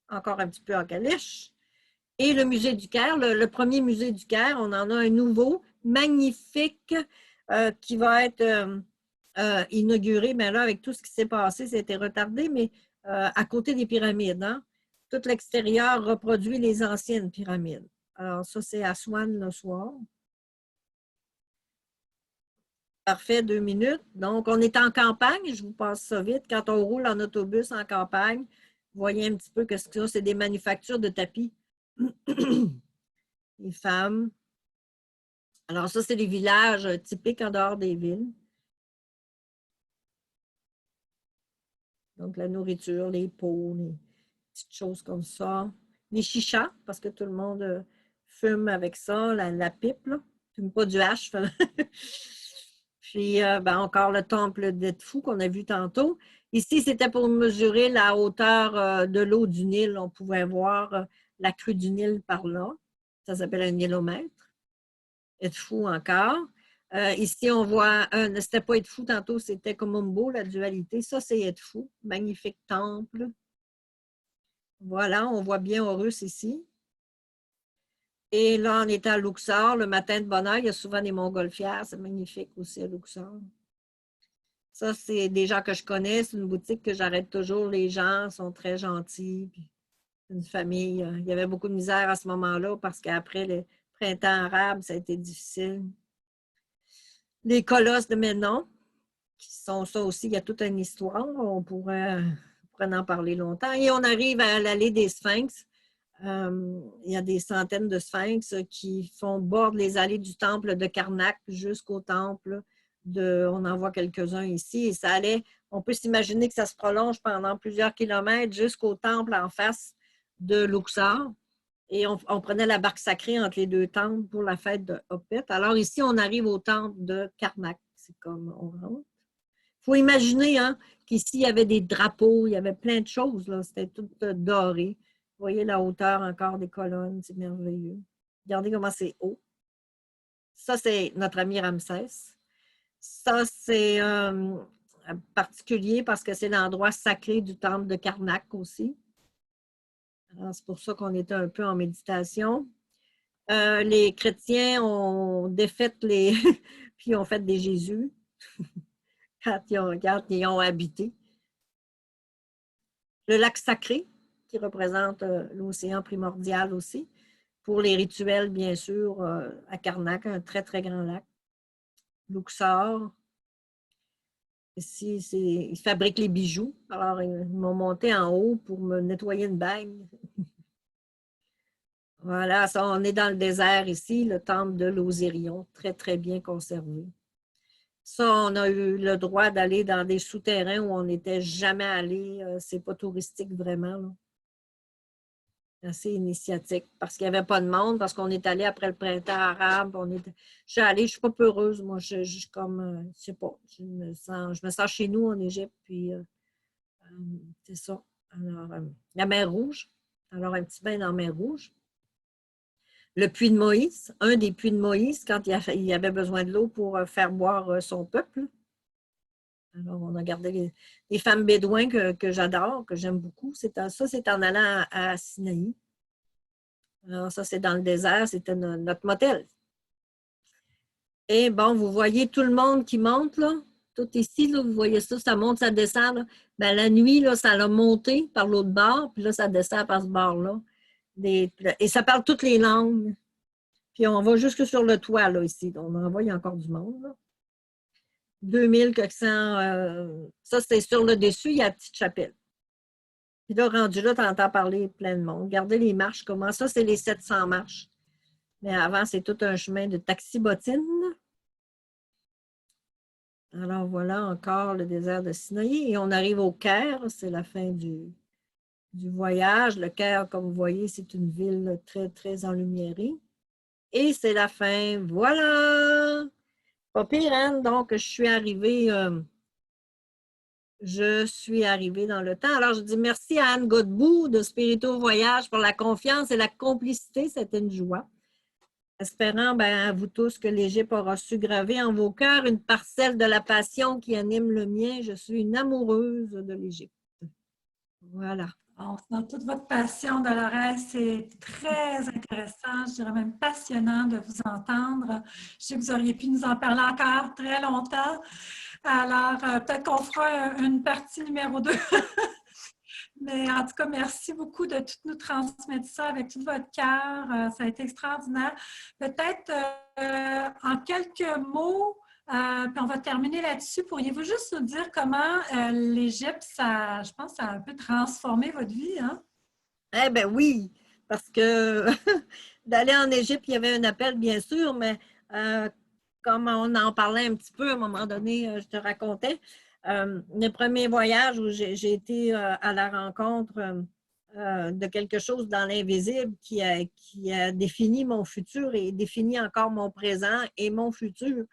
Encore un petit peu en calèche. Et le musée du Caire, le premier musée du Caire, on en a un nouveau, magnifique, qui va être inauguré. Mais là, avec tout ce qui s'est passé, ça a été retardé, mais à côté des pyramides. Hein? Tout l'extérieur reproduit les anciennes pyramides. Alors, ça, c'est à Aswan le soir. Parfait, 2 minutes. Donc, on est en campagne, je vous passe ça vite. Quand on roule en autobus en campagne, vous voyez un petit peu que ça, c'est des manufactures de tapis. Les femmes. Alors, ça, c'est des villages typiques en dehors des villes. Donc, la nourriture, les pots, les petites choses comme ça. Les chichas, parce que tout le monde fume avec ça, la pipe, là. Fume pas du hache. Puis, ben, encore le temple d'Edfou qu'on a vu tantôt. Ici, c'était pour mesurer la hauteur de l'eau du Nil. On pouvait voir la crue du Nil par là. Ça s'appelle un nilomètre. Edfou encore. Ici, on voit, c'était pas Edfou tantôt, c'était Komombo, la dualité. Ça, c'est Edfou. Magnifique temple. Voilà, on voit bien Horus ici. Et là, on est à Luxor, le matin de bonne heure. Il y a souvent des montgolfières. C'est magnifique aussi à Luxor. Ça, c'est des gens que je connais. C'est une boutique que j'arrête toujours. Les gens sont très gentils. Puis une famille. Il y avait beaucoup de misère à ce moment-là parce qu'après le printemps arabe, ça a été difficile. Les colosses de Ménon, qui sont ça aussi, il y a toute une histoire. On pourrait en parler longtemps. Et on arrive à l'allée des Sphinx. Il y a des centaines de sphinx qui bordent les allées du temple de Karnak jusqu'au temple on en voit quelques-uns ici. Et ça allait, on peut s'imaginer que ça se prolonge pendant plusieurs kilomètres jusqu'au temple en face de Luxor. Et on prenait la barque sacrée entre les deux temples pour la fête de Hopet. Alors ici, on arrive au temple de Karnak. C'est comme on rentre. Il faut imaginer hein, qu'ici, il y avait des drapeaux, il y avait plein de choses. C'était tout doré. Vous voyez la hauteur encore des colonnes, c'est merveilleux. Regardez comment c'est haut. Ça, c'est notre ami Ramsès. Ça, c'est particulier parce que c'est l'endroit sacré du temple de Karnak aussi. C'est pour ça qu'on était un peu en méditation. Les chrétiens ont défait les... puis ont fait des Jésus quand ils ont habité. Le lac sacré, qui représente l'océan primordial aussi. Pour les rituels, bien sûr, à Karnak, un très, très grand lac. Luxor. Ici, ils fabriquent les bijoux. Alors, ils m'ont monté en haut pour me nettoyer une bague. Voilà, ça, on est dans le désert ici, le temple de l'Osirion, très, très bien conservé. Ça, on a eu le droit d'aller dans des souterrains où on n'était jamais allé. C'est pas touristique vraiment, là. Assez initiatique parce qu'il n'y avait pas de monde, parce qu'on est allé après le printemps arabe. Je suis allée, je ne suis pas peureuse, moi. Je sais pas, je me sens chez nous en Égypte, puis c'est ça. Alors, la mer Rouge, alors un petit bain dans la mer Rouge. Le puits de Moïse, un des puits de Moïse, quand il avait besoin de l'eau pour faire boire son peuple. Alors, on a gardé les femmes bédouins que j'adore, que j'aime beaucoup. Ça, c'est en allant à Sinaï. Alors, ça, c'est dans le désert, c'était notre motel. Et bon, vous voyez tout le monde qui monte, là. Tout ici, là, vous voyez ça, ça monte, ça descend. Là. Ben, la nuit, là, ça l'a monté par l'autre bord, puis là, ça descend par ce bord-là. Et ça parle toutes les langues. Puis on va jusque sur le toit, là, ici. On en voit, il y a encore du monde, là. 2400, ça, c'est sur le dessus, il y a la petite chapelle. Puis là, rendu là, tu entends parler plein de monde. Regardez les marches, comment ça, c'est les 700 marches. Mais avant, c'est tout un chemin de taxi-bottine. Alors, voilà encore le désert de Sinaï. Et on arrive au Caire, c'est la fin du voyage. Le Caire, comme vous voyez, c'est une ville très, très enlumiérée. Et c'est la fin. Voilà! Pas pire, hein? Donc, je suis arrivée dans le temps. Alors, je dis merci à Anne Godbout de Spirito Voyage pour la confiance et la complicité. C'était une joie. Espérant, à vous tous, que l'Égypte aura su graver en vos cœurs une parcelle de la passion qui anime le mien. Je suis une amoureuse de l'Égypte. Voilà. Bon, dans toute votre passion, Dolores, c'est très intéressant, je dirais même passionnant de vous entendre. Je sais que vous auriez pu nous en parler encore très longtemps. Alors, peut-être qu'on fera une partie numéro 2. Mais en tout cas, merci beaucoup de tout nous transmettre ça avec tout votre cœur. Ça a été extraordinaire. Peut-être en quelques mots, Puis on va terminer là-dessus. Pourriez-vous juste nous dire comment l'Égypte, ça, je pense, ça a un peu transformé votre vie, hein? Eh bien oui, parce que d'aller en Égypte, il y avait un appel, bien sûr, mais euh, comme on en parlait un petit peu à un moment donné, je te racontais, le premier voyage où j'ai été à la rencontre de quelque chose dans l'invisible qui a défini mon futur et défini encore mon présent et mon futur.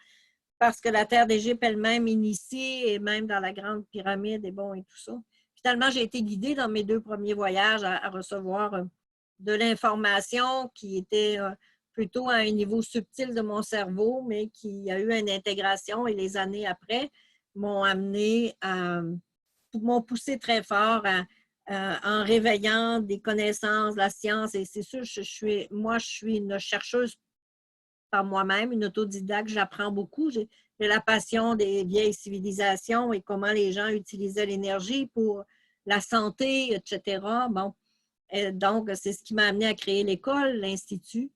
Parce que la terre d'Égypte elle-même initie, et même dans la grande pyramide, et bon, et tout ça. Finalement, j'ai été guidée dans mes 2 premiers voyages à recevoir de l'information qui était plutôt à un niveau subtil de mon cerveau, mais qui a eu une intégration et les années après m'ont amené m'ont poussé très fort en réveillant des connaissances, la science. Et c'est sûr, moi, je suis une chercheuse par moi-même, une autodidacte, j'apprends beaucoup. J'ai la passion des vieilles civilisations et comment les gens utilisaient l'énergie pour la santé, etc. Bon, et donc, c'est ce qui m'a amené à créer l'école, l'Institut,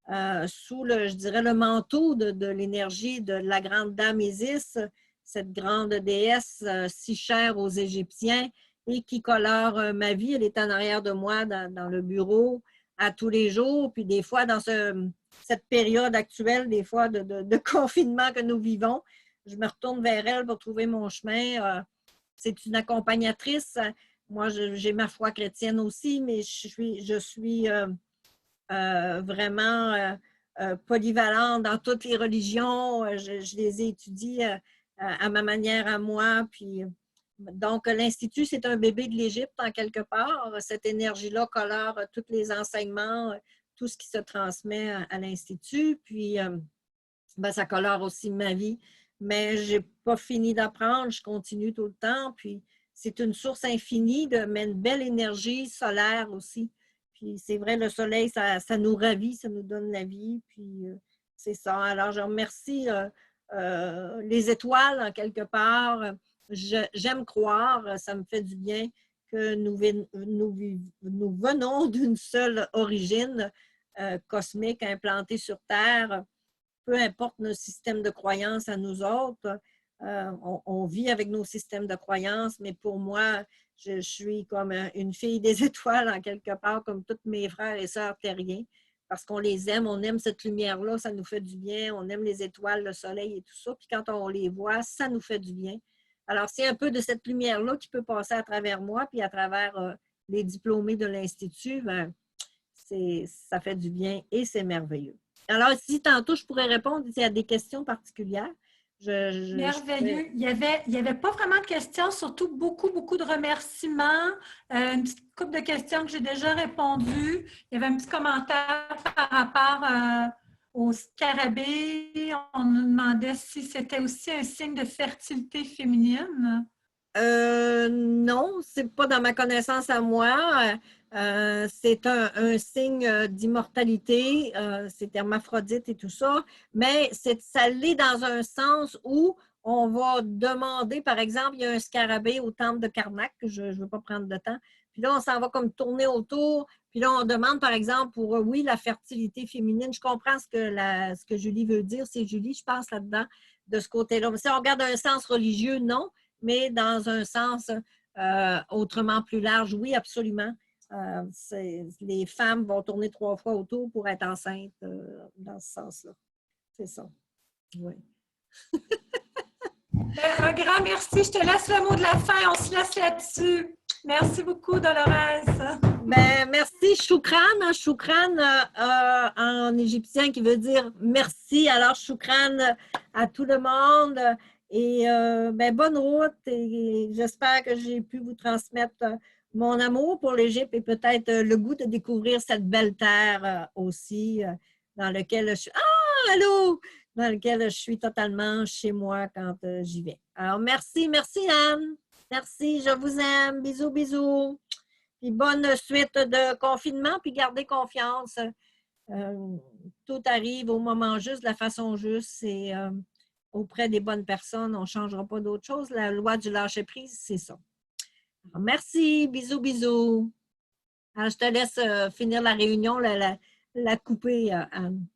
sous je dirais, le manteau de l'énergie de la grande dame Isis, cette grande déesse si chère aux Égyptiens et qui colore ma vie. Elle est en arrière de moi dans le bureau à tous les jours. Puis des fois, dans cette période actuelle, des fois de confinement que nous vivons, je me retourne vers elle pour trouver mon chemin. C'est une accompagnatrice. Moi, j'ai ma foi chrétienne aussi, mais je suis vraiment polyvalente dans toutes les religions. Je les ai étudiées à ma manière à moi. Puis, donc, l'Institut, c'est un bébé de l'Égypte en quelque part. Cette énergie-là colore tous les enseignements, tout ce qui se transmet à l'Institut. Puis, ben, ça colore aussi ma vie. Mais je n'ai pas fini d'apprendre, je continue tout le temps. Puis, c'est une source infinie, mais une belle énergie solaire aussi. Puis, c'est vrai, le soleil, ça nous ravit, ça nous donne la vie. Puis, c'est ça. Alors, je remercie les étoiles, en quelque part. J'aime croire, ça me fait du bien que nous venons d'une seule origine cosmique implantée sur Terre. Peu importe nos systèmes de croyances à nous autres, on vit avec nos systèmes de croyances, mais pour moi, je suis comme une fille des étoiles en quelque part, comme tous mes frères et sœurs terriens, parce qu'on les aime, on aime cette lumière-là, ça nous fait du bien, on aime les étoiles, le soleil et tout ça, puis quand on les voit, ça nous fait du bien. Alors, c'est un peu de cette lumière-là qui peut passer à travers moi, puis à travers les diplômés de l'Institut, ben, ça fait du bien et c'est merveilleux. Alors, si tantôt, je pourrais répondre à des questions particulières. Merveilleux. Il y avait pas vraiment de questions, surtout beaucoup, beaucoup de remerciements. Une petite couple de questions que j'ai déjà répondues. Il y avait un petit commentaire par rapport au scarabée. On nous demandait si c'était aussi un signe de fertilité féminine. Non, c'est pas dans ma connaissance à moi. C'est un signe d'immortalité, c'est hermaphrodite et tout ça, mais ça l'est dans un sens où on va demander, par exemple, il y a un scarabée au temple de Karnak, je ne veux pas prendre de temps, puis là, on s'en va comme tourner autour, puis là, on demande, par exemple, pour, oui, la fertilité féminine. Je comprends ce que Julie veut dire, c'est Julie, je pense, là-dedans, de ce côté-là. Mais si on regarde un sens religieux, non, mais dans un sens autrement plus large, oui, absolument. Les femmes vont tourner 3 fois autour pour être enceintes dans ce sens-là. C'est ça. Oui. Un grand merci. Je te laisse le mot de la fin. On se laisse là-dessus. Merci beaucoup, Dolores. Ben, merci, Choukran. Choukran en égyptien qui veut dire merci. Alors, Choukran à tout le monde. Et ben, bonne route. Et j'espère que j'ai pu vous transmettre mon amour pour l'Égypte et peut-être le goût de découvrir cette belle terre aussi dans laquelle je suis. Ah, allô! Dans laquelle je suis totalement chez moi quand j'y vais. Alors, merci Anne. Merci, je vous aime. Bisous, bisous. Puis bonne suite de confinement, puis gardez confiance. Tout arrive au moment juste, de la façon juste, et auprès des bonnes personnes, on ne changera pas d'autre chose. La loi du lâcher-prise, c'est ça. Alors, merci, bisous, bisous. Alors, je te laisse finir la réunion, la couper, Anne.